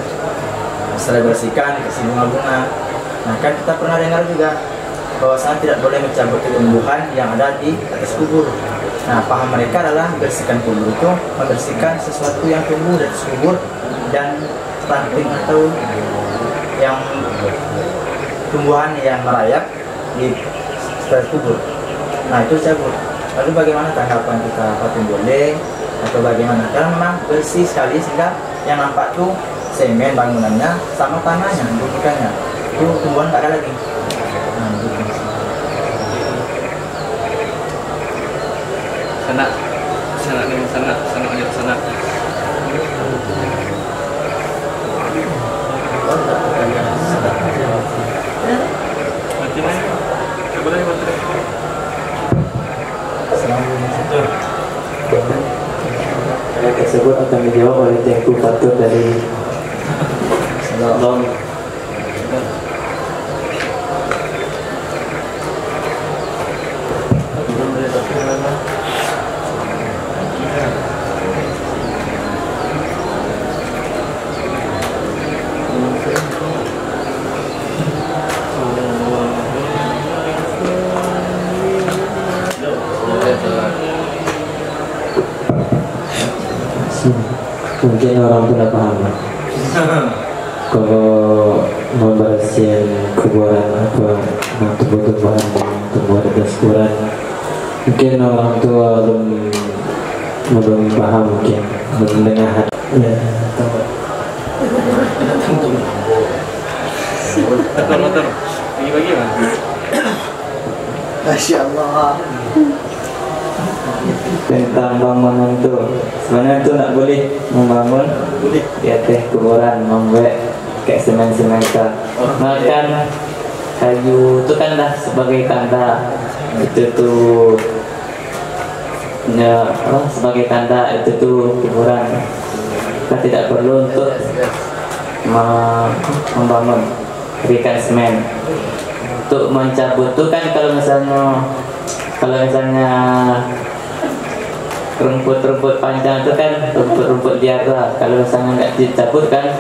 Setelah dibersihkan dikasih bunga-bunga. Nah, kan kita pernah dengar juga bahwasanya tidak boleh mencabut tumbuhan yang ada di atas kubur. Nah, paham mereka adalah membersihkan kubur itu membersihkan sesuatu yang tumbuh di atas kubur dan ranting atau yang tumbuhan yang merayap di sekitar kubur. Nah, itu cabut. Lalu bagaimana tanggapan kita? Apakah boleh atau bagaimana? Karena memang bersih sekali sehingga yang nampak tuh semen bangunannya sama tanahnya, bukannya itu tumbuhan nggak ada lagi. Nah, gitu. sana. Ayat tersebut akan dijawab oleh Tengku Fatur dari Long. Mungkin orang tidak paham kalau membersihkan kuburan apa tumbuh-tumbuhan tumbuh di atas kuburan, mungkin orang tua belum paham, mungkin belum dengar ya. Motor. Bagi-bagi kan? Masya Allah. Tentang bangunan itu, sebenarnya itu nak boleh membangun di atas kuburan, membuat kayak semen-semen kan. Makan kayu itu kan dah sebagai tanda itu tuh ya, sebagai tanda itu tuh kuburan. Kita tidak perlu untuk membangun berikan semen. Untuk mencabut itu kan kalau misalnya rumput-rumput panjang itu kan rumput-rumput liar lah. Kalau misalnya nggak dicabut kan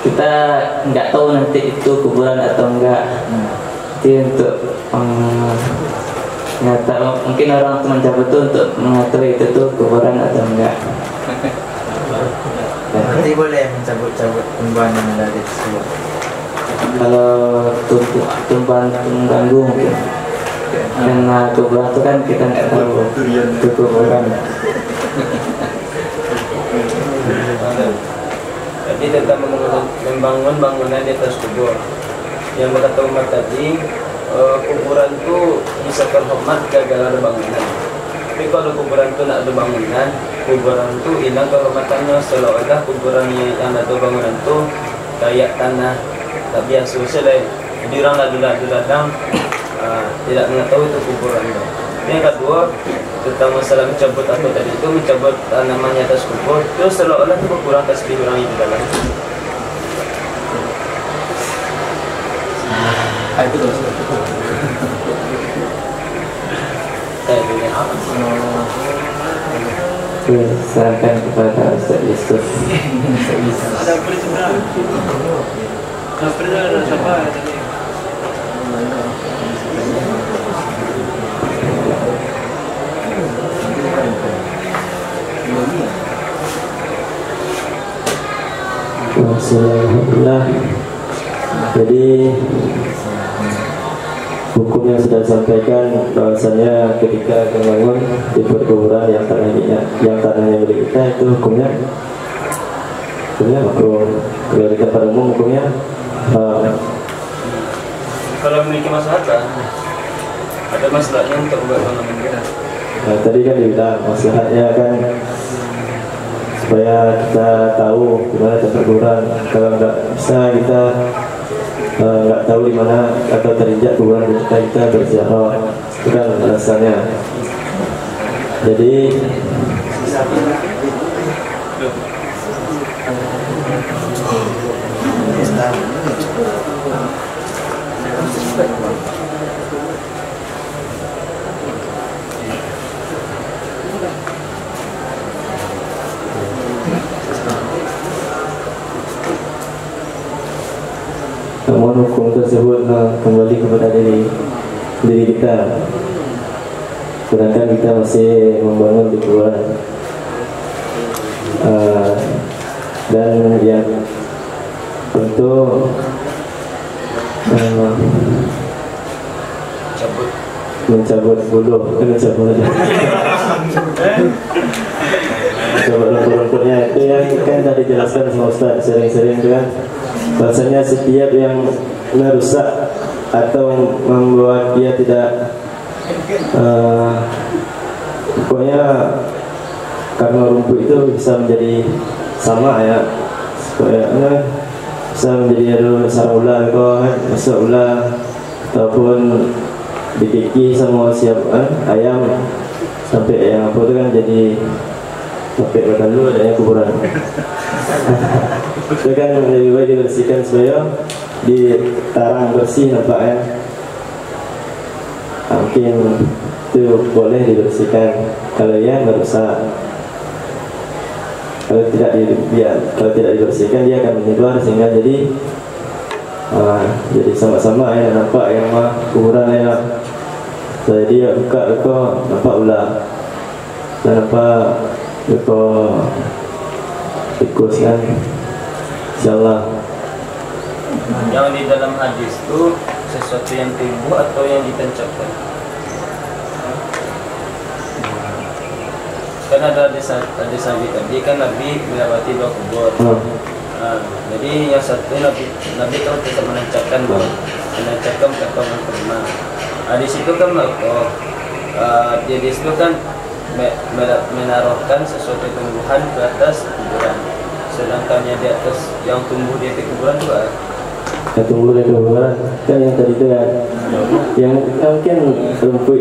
kita nggak tahu nanti itu kuburan atau enggak. Jadi untuk mungkin orang tuh mencabut itu untuk mengetahui itu tuh kuburan atau enggak. Nanti boleh mencabut-cabut tumbuhan yang ada di tersebut. Kalau tumbuhan mengganggu mungkin. Karena kuburan itu kan kita nggak tahu itu kuburan. Jadi tentang membangun bangunan di atas kubur. Yang berkata Umar tadi, kuburan itu bisa terhormat gara-gara bangunan. Tapi kalau kuburan itu nak ada bangunan, kuburan itu hilang kehormatannya, seolah-olah kuburan yang ada bangunan itu kayak tanah tak biasa selesai. Jadi orang lalu datang tidak mengetahui itu kuburan itu. Yang kedua tentang masalah mencabut apa tadi itu, mencabut tanamannya atas kubur itu seolah-olah itu berkurang tasbih orang di dalam. Itu terus. Saya bilang apa? Serahkan kepada Ustaz Yusuf. Ada apa sebenarnya? Apa ada siapa tadi? Alhamdulillah. Jadi hukum yang sudah disampaikan bahwasanya ketika membangun di perkuburan yang tanahnya milik kita itu hukumnya makruh. Kalau di tempat umum hukumnya Kalau memiliki masalah ada masalahnya untuk membuat bangunan kita. tadi kan dibilang masalahnya kan supaya kita tahu di mana tempat kuburan. Kalau nggak bisa kita nggak tahu di mana atau terinjak kuburan kita berziarah, itu kan alasannya. Jadi namun hukum tersebut kembali kepada diri kita. Sedangkan kita masih membangun di kuburan. Dan yang tentu mencabut bulu, mencabut rumput-rumputnya itu yang kan tadi dijelaskan sama Ustaz sering-sering itu kan, bahasanya setiap yang merusak atau membuat dia tidak pokoknya karena rumput itu bisa menjadi sama ya, supaya bisa menjadi sarang ular kan, masuk ular ataupun dikiki sama ayam sampai yang apa itu kan jadi sampai berlalu adanya kuburan. Itu kan lebih baik dibersihkan supaya ditarang bersih nampaknya. Mungkin itu boleh dibersihkan kalau ya merusak. Kalau tidak dibersihkan dia akan menyebar sehingga jadi sama-sama ya nampak yang kuburan ya. Jadi dia buka nampak ular dan nampak tikus kan, insyaallah. Yang di dalam hadis itu sesuatu yang tumbuh atau yang ditancapkan. Kan ada hadis tadi kan Nabi melewati dua kubur. Jadi yang satu Nabi itu tidak menancapkan potongan kurma. Di situ kan di situ kan menaruhkan sesuatu tumbuhan ke atas kuburan. Sedangkan yang di atas yang tumbuh di atas kuburan juga yang tumbuh di kuburan kan yang tadi itu kan yang mungkin rumput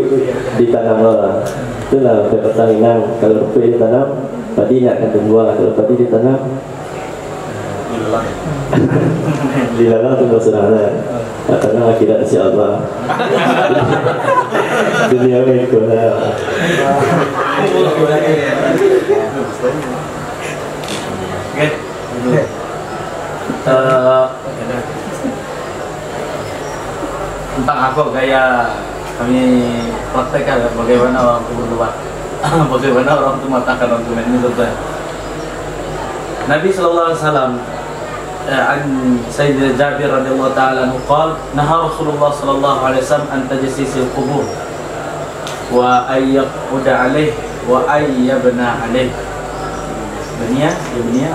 ditanam lah, itulah pertanian. Kalau rumput ditanam padi tidak akan tumbuh, kalau padi ditanam dilarang tumbuh serana. Karena akhirat insyaallah dunia mengikut tentang aku gaya kami praktekkan bagaimana orang itu berbuat bagaimana orang itu mengatakan argumen ini betul. Nabi sallallahu alaihi wasallam an Sayyidina Jabir radhiyallahu taala anhu qala naha Rasulullah sallallahu alaihi wasallam an tajassis al-qubur wa ayyaquda alaih wa ayyabna alaih. Dunia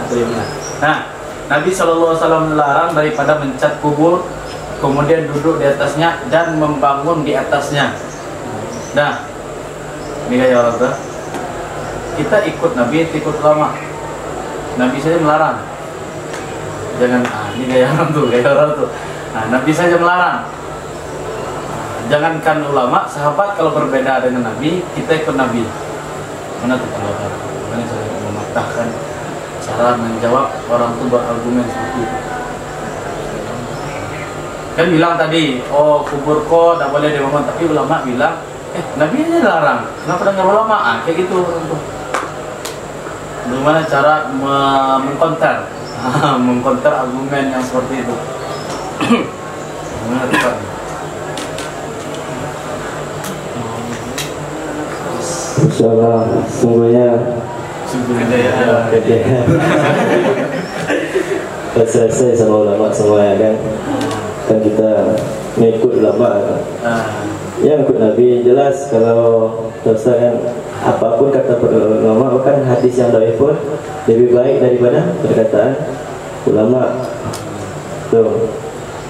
atau yabna. Nah, Nabi sallallahu alaihi wasallam melarang daripada mencat kubur kemudian duduk di atasnya dan membangun di atasnya. Nah, ini gaya orang tua. Kita ikut Nabi, ikut ulama. Nabi saja melarang. Jangan, ini gaya orang tuh, Nah, Nabi saja melarang. Jangankan ulama, sahabat kalau berbeda dengan Nabi, kita ikut Nabi. Mana tuh kalau mana cara mematahkan cara menjawab orang itu berargumen seperti itu. Kan bilang tadi, oh kubur kok tidak boleh dibangun, tapi ulama bilang, Nabi aja larang, kenapa dengar ulama? Kayak gitu. Bagaimana cara mengkonter, mengkonter argumen yang seperti itu? Gimana tepat? Insyaallah sungguhnya selesai sama ulama semuanya kan kita mengikut ulama yang ikut Nabi jelas. Kalau dosa kan apapun kata ulama kan hadis yang dhaif pun lebih baik daripada perkataan ulama tuh.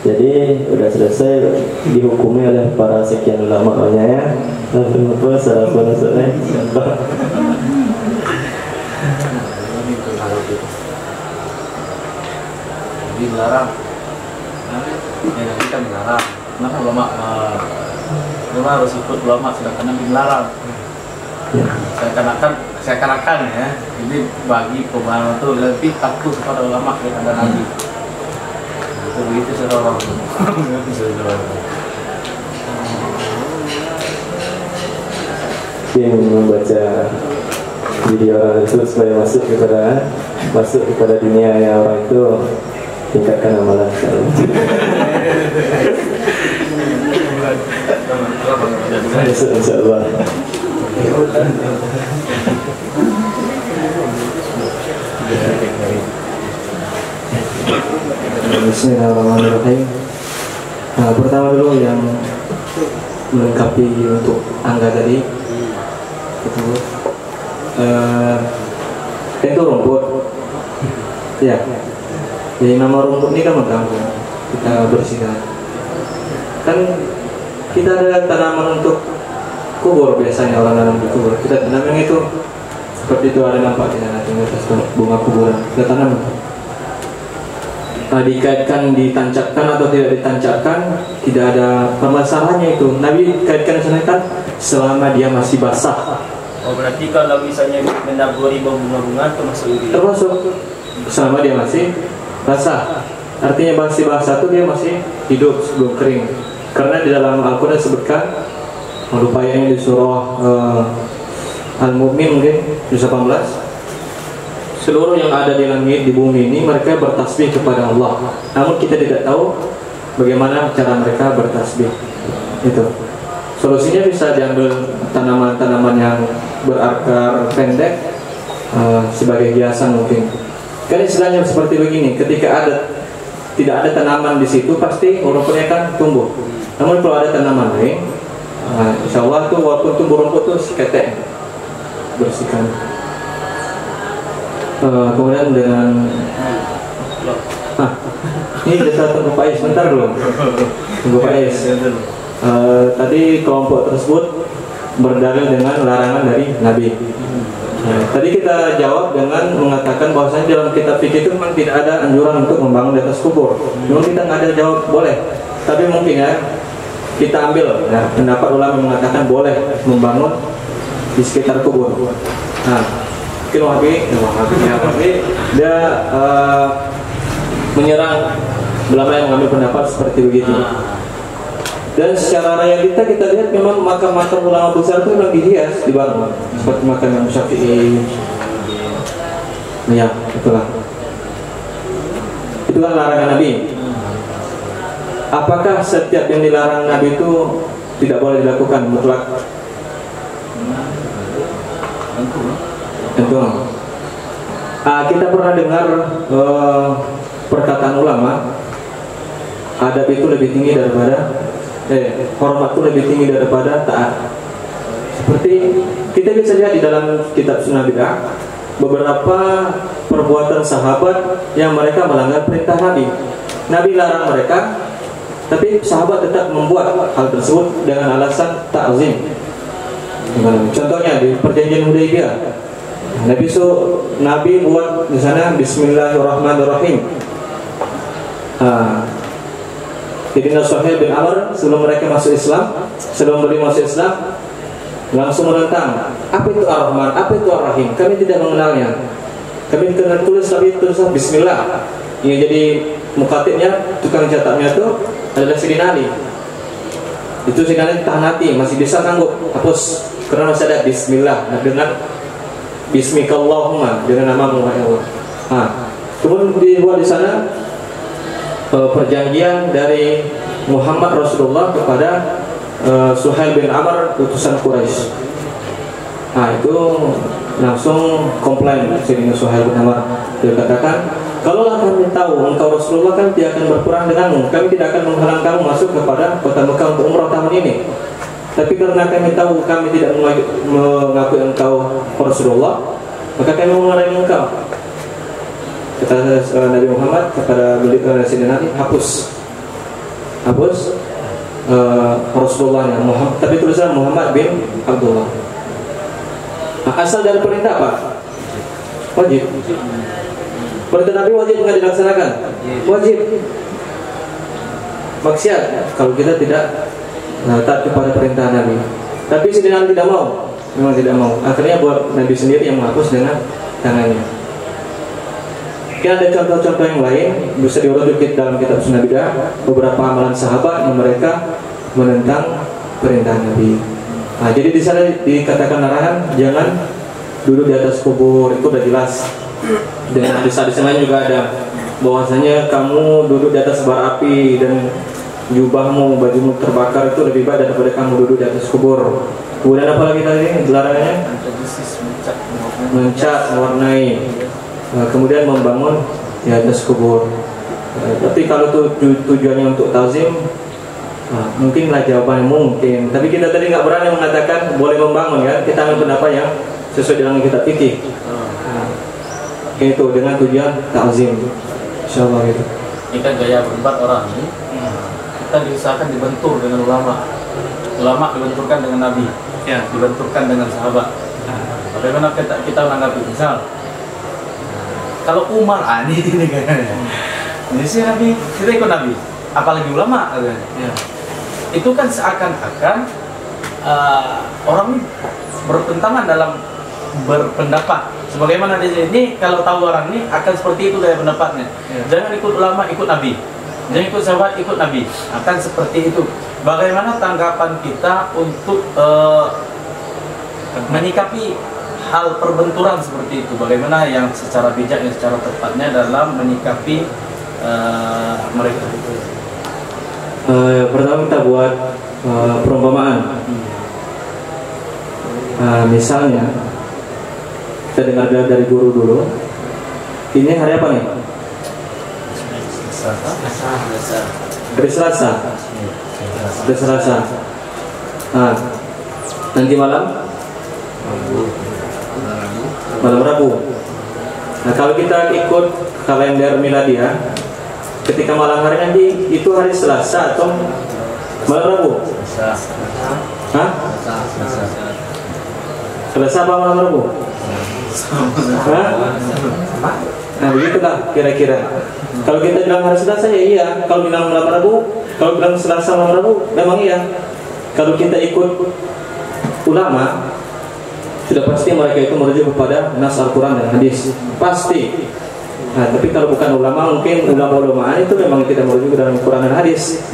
Jadi udah selesai dihukumi oleh para sekian ulama ya. Kenapa salah soalnya? Dilarang. Ya Nabi kan dilarang. Kenapa ulama harus ikut ulama sedangkan Nabi dilarang? Seakan-akan ya. Jadi bagi pemahaman itu lebih takut kepada ulama daripada Nabi. Begitu seorang. Yang membaca video orang itu supaya masuk kepada dunia yang orang itu tingkatkan amalan. Insyaallah. Bismillahirrahmanirrahim. Nah, pertama dulu yang melengkapi untuk angga tadi itu rumput ya. Jadi nama rumput ini kan mengganggu, kita bersihkan. Kan kita ada tanaman untuk kubur, biasanya orang tanam di kubur. Kita tanam yang itu seperti itu, ada nampak di sana di atas bunga kuburan. Kita tanam. Dikaitkan ditancapkan atau tidak ditancapkan tidak ada permasalahannya itu. Nabi kaitkan kan selama dia masih basah. Oh, berarti kalau misalnya menaburi bunga-bunga termasuk selama dia masih basah. Artinya masih basah itu dia masih hidup sebelum kering. Karena di dalam Al-Quran disebutkan, rupanya di surah Al-Mu'min mungkin 18, seluruh yang ada di langit, di bumi ini mereka bertasbih kepada Allah. Namun kita tidak tahu bagaimana cara mereka bertasbih. Itu solusinya bisa diambil tanaman-tanaman yang berakar pendek sebagai hiasan mungkin. Kan istilahnya seperti begini, ketika tidak ada tanaman di situ pasti rumputnya kan tumbuh. Namun kalau ada tanaman lain, insya Allah tuh walaupun tumbuh rumput tuh ketek bersihkan. Kemudian dengan Hah, ini kita tunggu Pak Is sebentar dulu. Tunggu Pak Is. Tadi kelompok tersebut berdalil dengan larangan dari Nabi. Tadi kita jawab dengan mengatakan bahwasanya dalam kitab fikih itu memang tidak ada anjuran untuk membangun di atas kubur. Memang kita nggak ada jawab boleh. Tapi mungkin ya kita ambil ya, pendapat ulama mengatakan boleh membangun di sekitar kubur. Nah, mungkin Wahabi dia menyerang ulama yang mengambil pendapat seperti begitu. Dan secara realita kita lihat memang makam-makam ulama besar itu memang dihias, dibangun seperti makam Imam Syafi'i. Ya, itulah. Itu kan larangan Nabi. Apakah setiap yang dilarang Nabi itu tidak boleh dilakukan mutlak? Tentu. Kita pernah dengar perkataan ulama, adab itu lebih tinggi daripada hormat itu lebih tinggi daripada taat. Seperti kita bisa lihat di dalam kitab Sunnah Bid'ah, beberapa perbuatan sahabat yang mereka melanggar perintah Nabi. Nabi larang mereka, tapi sahabat tetap membuat hal tersebut dengan alasan ta'zim. Contohnya di perjanjian Hudaybiyah, Nabi buat di sana Bismillahirrahmanirrahim. Jadi Suhail bin Amr sebelum mereka masuk Islam, sebelum beliau masuk Islam, langsung menentang, apa itu Ar-Rahman, apa itu Ar-Rahim? Kami tidak mengenalnya. Kami kena tulis tapi tulisan Bismillah. Yang jadi mukatibnya, tukang catatnya itu adalah Sayyidina Ali. Itu Sayyidina Ali tahan hati, masih bisa sanggup hapus karena masih ada Bismillah dengan Bismikallahumma dengan namamu ya Allah. Kemudian dibuat di sana perjanjian dari Muhammad Rasulullah kepada Suhail bin Amr utusan Quraisy. Itu langsung komplain Sayyidina Suhail bin Amr. Dia katakan, kalaulah kami tahu engkau Rasulullah kan tidak akan berperang denganmu, kami tidak akan menghalang kamu masuk kepada kota Mekah untuk umrah tahun ini. Tapi karena kami tahu kami tidak mengakui engkau Rasulullah, maka kami mengelarang engkau. Kata Nabi Muhammad kepada Sayyidina Ali, hapus Rasulullahnya Muhammad, tapi tulisan Muhammad bin Abdullah. Asal dari perintah apa? Wajib. Perintah Nabi wajib nggak dilaksanakan? Wajib. Maksiat kalau kita tidak taat kepada perintah Nabi. Tapi Sayyidina Ali tidak mau, memang tidak mau. Akhirnya buat Nabi sendiri yang menghapus dengan tangannya. Mungkin ada contoh-contoh yang lain bisa dirujuk dalam kitab Sunnah Bid'ah, beberapa amalan sahabat yang mereka menentang perintah Nabi. Jadi di sana dikatakan larangan jangan duduk di atas kubur, itu sudah jelas. Dengan hadis-hadis lain juga ada bahwasanya kamu duduk di atas bara api dan jubahmu, bajumu terbakar itu lebih baik daripada kamu duduk di atas kubur. Kemudian apa lagi tadi larangannya? Mencat, mewarnai. Kemudian membangun di atas kubur. Tapi kalau tujuannya untuk ta'zim, mungkinlah jawabannya mungkin. Tapi kita tadi nggak berani mengatakan boleh membangun ya. Kita ambil pendapat yang sesuai dengan kitab fikih. Itu dengan tujuan ta'zim. Insyaallah itu. Ini kan gaya berdebat orang ini. Kita diusahakan dibentur dengan ulama. Ulama dibenturkan dengan Nabi. Ya, dibenturkan dengan sahabat. Bagaimana kita menanggapi? Misal kalau Umar, ini kayaknya. Ini sih Nabi, kita ikut Nabi, apalagi ulama. Ya. Itu kan seakan-akan orang bertentangan dalam berpendapat. Sebagaimana di sini, kalau tahu orang ini akan seperti itu gaya pendapatnya. Ya. Jangan ikut ulama, ikut Nabi. Jangan ikut sahabat, ikut Nabi. Akan seperti itu. Bagaimana tanggapan kita untuk menyikapi hal perbenturan seperti itu? Bagaimana yang secara bijak, yang secara tepatnya dalam menyikapi mereka? Pertama kita buat perumpamaan. Misalnya kita dengar dari guru dulu. Ini hari apa nih? Hari Selasa. Hari Selasa. Nanti malam Rabu. Nah, kalau kita ikut kalender miladiah, ketika malam hari nanti itu hari Selasa atau malam Rabu? Hah? Selasa apa malam Rabu? Hah? Nah, begitulah kira-kira. Kalau kita bilang hari Selasa ya iya, kalau bilang malam Rabu, kalau bilang Selasa malam Rabu memang iya. Kalau kita ikut ulama, sudah pasti mereka itu merujuk kepada nas Al-Quran dan hadis, pasti. Nah, tapi kalau bukan ulama, mungkin ulama-ulama itu memang tidak merujuk dalam Al-Quran dan hadis.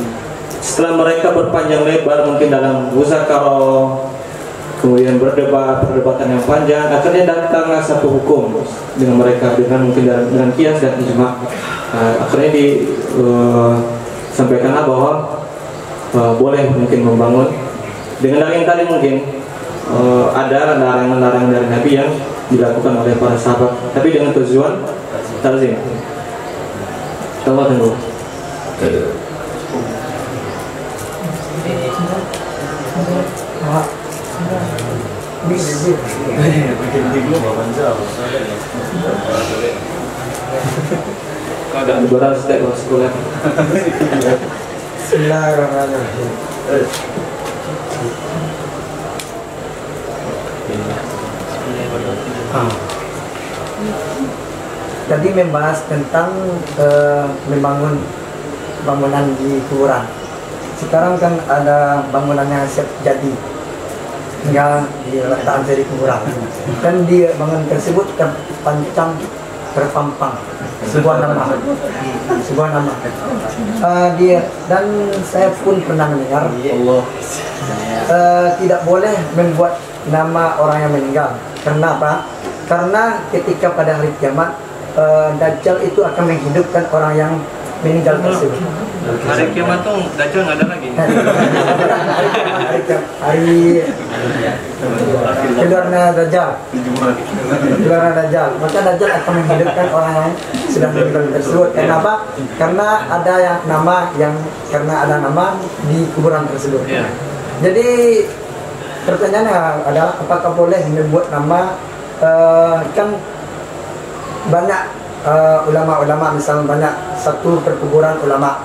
Setelah mereka berpanjang lebar mungkin dalam muzakarah, kemudian perdebatan yang panjang, akhirnya datanglah satu hukum dengan mereka, dengan mungkin dengan kias dan ijma. Akhirnya disampaikanlah bahwa boleh mungkin membangun dengan dalil tadi mungkin ada larangan-larangan dari Nabi yang dilakukan oleh para sahabat, tapi dengan tujuan talzim. Coba tunggu. Ada beberapa step sekolah. Bismillahirrahmanirrahim. Tadi membahas tentang membangun bangunan di kuburan. Sekarang kan ada bangunan yang siap jadi, tinggal diletakkan dari kuburan. Dan di bangunan tersebut terpampang sebuah nama. Dia dan saya pun pernah mendengar tidak boleh membuat nama orang yang meninggal. Kenapa? Karena ketika pada hari kiamat Dajjal itu akan menghidupkan orang yang meninggal tersebut. Hari kiamat tuh Dajjal nggak ada lagi. Hari keluarnya Dajjal. Maka Dajjal akan menghidupkan orang yang sudah meninggal tersebut. Kenapa? Karena ada nama di kuburan tersebut. Jadi pertanyaannya adalah apakah boleh membuat nama? Kan banyak ulama-ulama, misalnya banyak satu perkuburan ulama,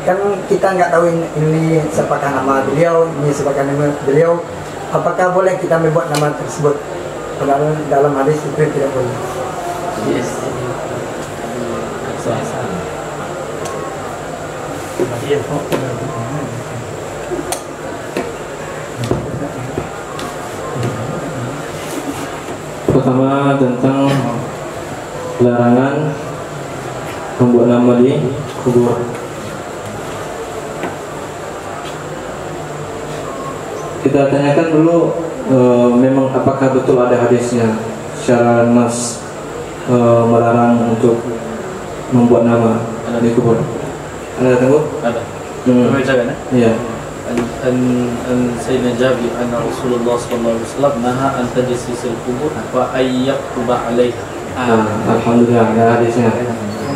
kan kita nggak tahu ini siapakah nama beliau, ini siapakah nama beliau, apakah boleh kita membuat nama tersebut? Padahal dalam hadis itu tidak boleh. Yes. Pertama tentang larangan membuat nama di kubur. Kita tanyakan dulu memang apakah betul ada hadisnya secara nas melarang untuk membuat nama di kubur. Ada tunggu? Ada. Baca kan? Iya. An Sayyidina Jabir anna Rasulullah sallallahu alaihi wasallam naha an tajassis al-qubur wa ayyaktuba 'alaiha. Alhamdulillah ada hadisnya.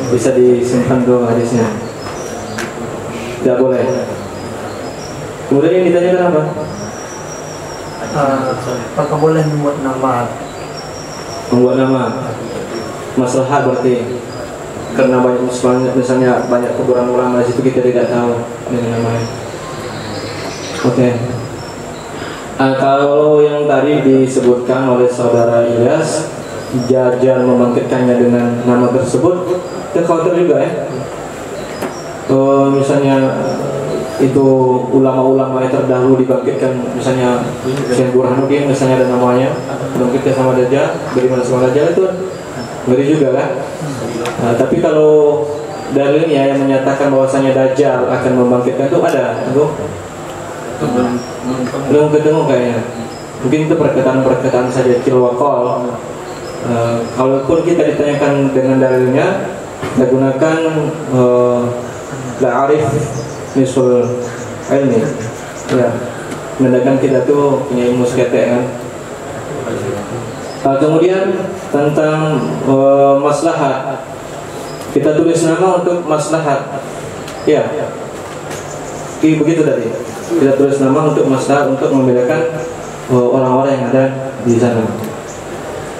Bisa disimpan dulu hadisnya. Tidak boleh. Kemudian yang ditanyakan apa? Apakah boleh membuat nama? Membuat nama maslahat berarti karena banyak misalnya banyak kuburan ulama di situ kita tidak tahu dengan namanya. Oke. Kalau yang tadi disebutkan oleh saudara Ilyas, Dajjal membangkitkannya dengan nama tersebut, kita khawatir juga ya. Misalnya itu ulama-ulama yang terdahulu dibangkitkan, misalnya Syekh Burhanuddin misalnya ada namanya, bangkitkan sama Dajjal, bagaimana sama Dajjal itu ngeri juga kan. Nah, tapi kalau dalilnya yang menyatakan bahwasanya Dajjal akan membangkitkan itu ada, belum ketemu kayaknya. Mungkin itu perkataan saja kilwakol. Kalaupun kita ditanyakan dengan dalilnya, kita gunakan la'arif nisul ilmi. Ya, menandakan kita tuh punya ilmu seketek kan. Kemudian tentang maslahat, kita tulis nama untuk maslahat. Ya, begitu tadi. Kita tulis nama untuk maslahat, untuk membedakan orang-orang yang ada di sana.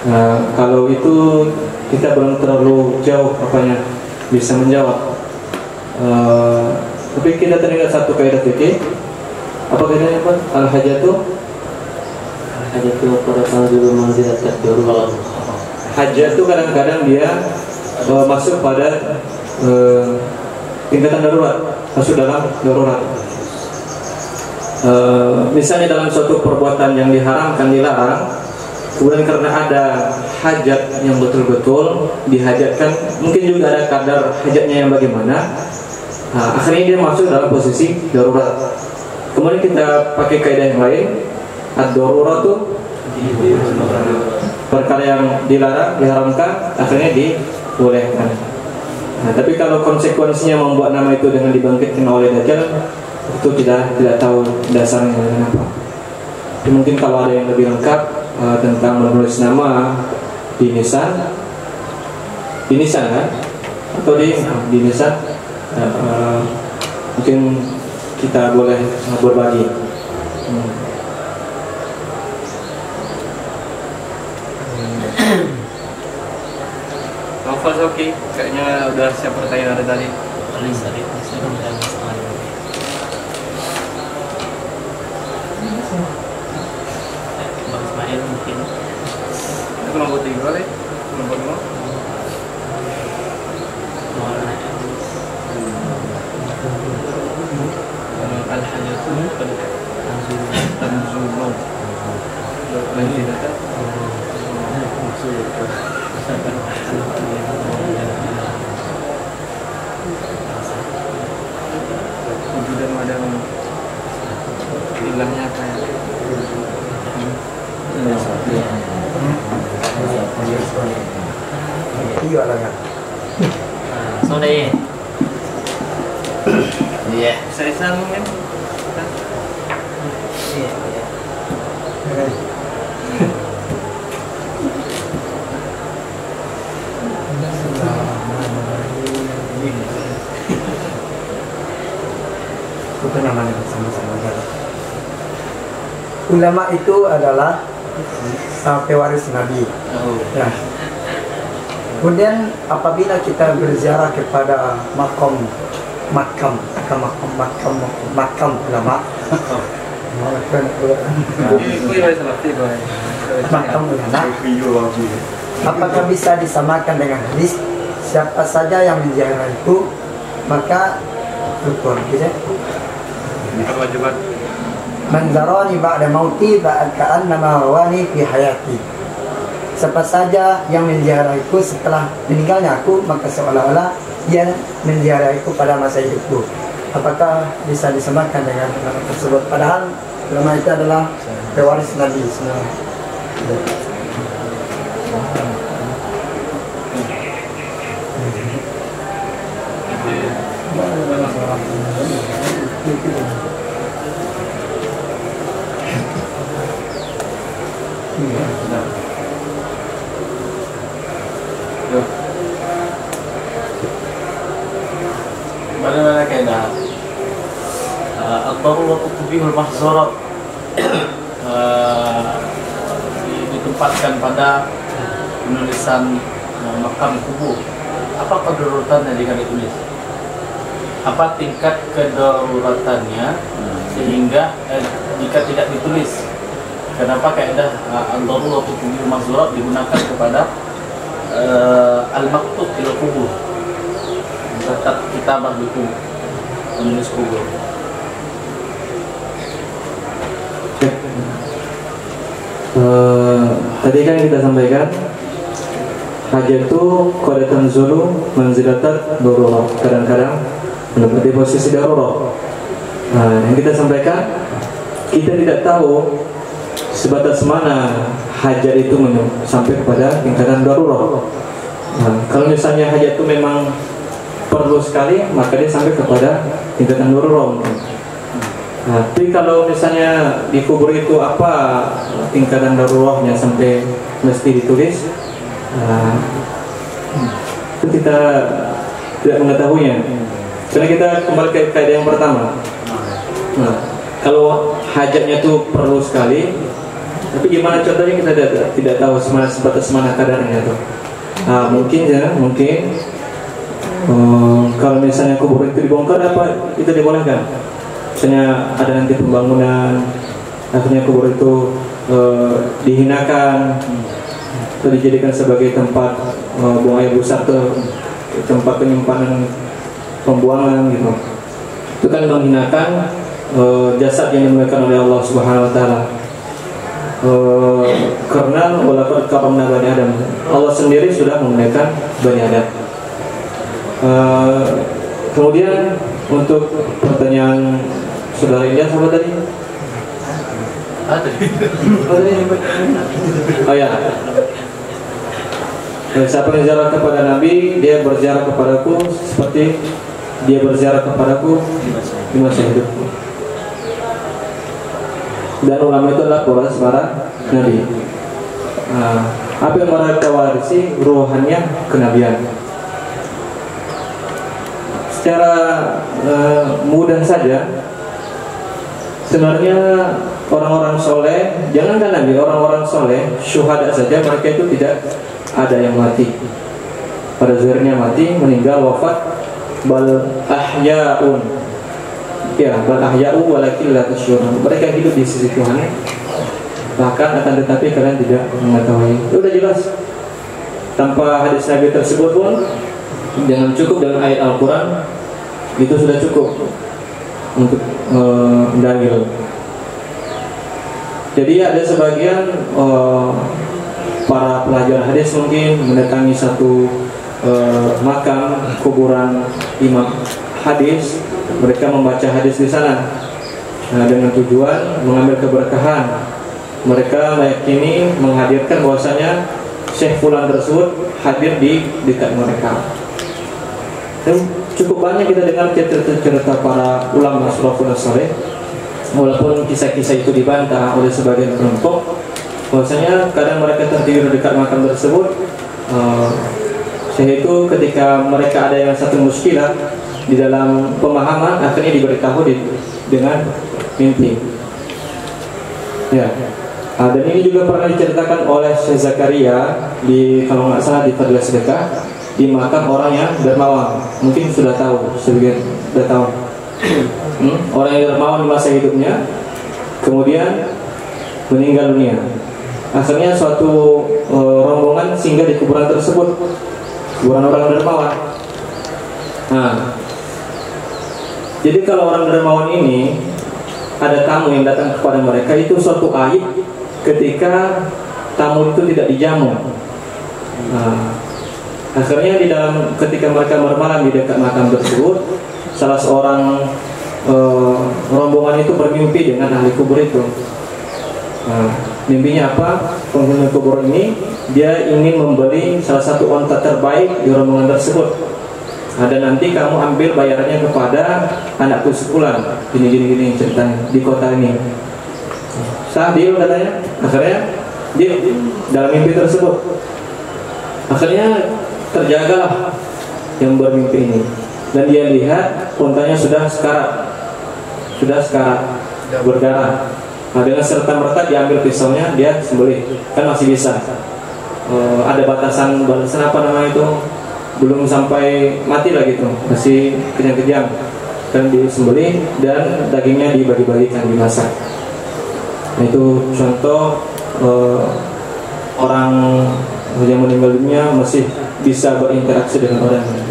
Nah, kalau itu kita belum terlalu jauh apanya bisa menjawab. Tapi kita teringat satu kaidah fikih. Apa kaidahnya, Pak? Al-hajatu pada tanzulu manzilatat darurat. Hajat itu kadang-kadang dia masuk pada tingkatan darurat, masuk dalam darurat. Misalnya dalam suatu perbuatan yang diharamkan, dilarang, kemudian karena ada hajat yang betul-betul dihajatkan, mungkin juga ada kadar hajatnya yang bagaimana, akhirnya dia masuk dalam posisi darurat. Kemudian kita pakai kaidah yang lain, ad-daruratu, perkara yang dilarang, diharamkan, akhirnya dibolehkan. Nah, tapi kalau konsekuensinya membuat nama itu dengan dibangkitkan oleh Dajjal, itu tidak tahu dasarnya kenapa. Jadi mungkin kalau ada yang lebih lengkap tentang menulis nama di nisan kan? Atau di nisan, mungkin kita boleh berbagi. Novel oke, kayaknya udah siap pertanyaan dari tadi. Bang Ismail mungkin. Itu nomor 3 deh, nomor 5. Al-hajatu pada Tanzulun. Manzilatat. Wujudan ada bilangnya apa ya? Iya lah kan. Sore. Iya. Saya sambung kan? Itu namanya sama-sama jalan. Ulama itu adalah pewaris Nabi. Ya. Kemudian apabila kita berziarah kepada makam ulama, makam ulama, apakah bisa disamakan dengan hadis? Siapa saja yang menziarah itu maka rukun, gitu. Kewajiban. Man zarani ba'da mauti ka'annama rawani fi hayati. Siapa saja yang menziarahiku setelah meninggalnya aku, maka seolah-olah dia menziarahiku pada masa hidupku. Apakah bisa disamakan dengan ulama tersebut? Padahal ulama itu adalah pewaris Nabi sebenarnya. Bagaimana kaidah ad-daruratu tubihul mahzurat ditempatkan pada penulisan makam kubur. Apa kedaruratannya jika ditulis? Apa tingkat kedaruratannya sehingga jika tidak ditulis? Kenapa kaidah ad-daruratu tubihul mahzurat digunakan kepada al-maktub ila kubur? Tetap kitabah buku menulis kubur. Tadi kan kita sampaikan hajat itu qad tanzulu manzilatat darurah, kadang-kadang menempati posisi darurat. Nah, yang kita sampaikan, kita tidak tahu sebatas mana hajat itu sampai kepada tingkatan darurat. Nah, kalau misalnya hajat itu memang perlu sekali, maka dia sampai kepada tingkatan darurat. Nah, tapi kalau misalnya di kubur itu apa tingkatan daruratnya sampai mesti ditulis, itu kita tidak mengetahuinya. Karena kita kembali ke kaidah yang pertama. Nah, kalau hajatnya itu perlu sekali, Tapi gimana contohnya kita tidak tahu sebatas mana kadarnya tuh. Mungkin kalau misalnya kubur itu dibongkar apa itu dibolehkan. Misalnya ada nanti pembangunan, akhirnya kubur itu dihinakan atau dijadikan sebagai tempat buang air besar tuh, tempat penyimpanan pembuangan gitu. Itu kan menghinakan jasad yang dimuliakan oleh Allah Subhanahu wa taala. Karena walaqad karamna bani Adam, Allah sendiri sudah memuliakan Bani Adam. Kemudian untuk pertanyaan saudara Ilyas apa tadi? Oh ya, siapa yang ziarah kepada Nabi, dia berziarah kepadaku seperti dia berziarah kepadaku di masa hidupku. Dan ulama itu adalah pewaris para Nabi. Apa yang mereka warisi ruhannya kenabian. Secara mudah saja, sebenarnya orang-orang soleh, jangankan Nabi, orang-orang soleh, syuhada saja mereka itu tidak ada yang mati. Pada zahirnya mati, meninggal, wafat, bal ahya'un. Ya, bal ahya'u walakin la tasyurun. Mereka hidup di sisi Tuhan. Bahkan akan tetapi kalian tidak mengetahui. Itu sudah jelas. Tanpa hadis Nabi tersebut pun, jangan cukup dengan ayat Al-Quran, itu sudah cukup untuk dalil. Jadi ada sebagian para pelajar hadis mungkin mendatangi satu makam kuburan imam hadis, mereka membaca hadis di sana dengan tujuan mengambil keberkahan. Mereka meyakini menghadirkan bahwasanya Syekh Fulan tersebut hadir di dekat mereka. Dan cukup banyak kita dengar cerita-cerita para ulama salafus saleh, walaupun kisah-kisah itu dibantah oleh sebagian kelompok, bahwasanya kadang mereka tertidur dekat makam tersebut. Syekh itu ketika mereka ada yang satu muskilah di dalam pemahaman, akhirnya diberitahu dengan mimpi. Ya. Dan ini juga pernah diceritakan oleh Syekh Zakaria di, kalau nggak salah, di Fadilah Sedekah, di makam orang yang dermawan. Mungkin sudah tahu, sebagian sudah tahu. Orang yang dermawan di masa hidupnya, kemudian meninggal dunia. Akhirnya suatu rombongan singgah di kuburan tersebut, kuburan orang dermawan. Nah, jadi kalau orang dermawan ini ada tamu yang datang kepada mereka, itu suatu aib ketika tamu itu tidak dijamu. Nah, akhirnya di dalam ketika mereka bermalam di dekat makam tersebut, salah seorang rombongan itu bermimpi dengan ahli kubur itu. Nah, mimpinya apa? Penghuni kubur ini dia ingin membeli salah satu onta terbaik di rombongan tersebut. Dan nanti kamu ambil bayarannya kepada anakku sepulang. Gini ceritanya di kota ini. Sah deal katanya. Akhirnya dia dalam mimpi tersebut, akhirnya terjagalah yang bermimpi ini, dan dia lihat untanya sudah sekarat berdarah. Nah, dengan serta merta diambil pisaunya, dia sembelih. Kan masih bisa. Ada batasan apa namanya itu, belum sampai mati lah gitu, masih kejang-kejang. Dan disembelih dan dagingnya dibagi-bagikan, dimasak. Nah, itu contoh orang yang meninggal dunia masih bisa berinteraksi dengan orang lain.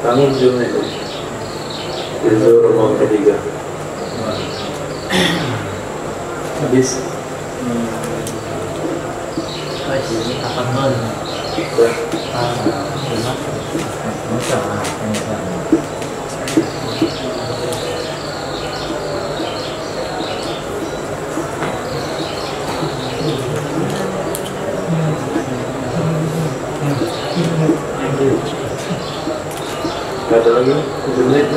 Tangan jumlah itu rumah ketiga habis ini kapan malam? Ada lagi 7 menit.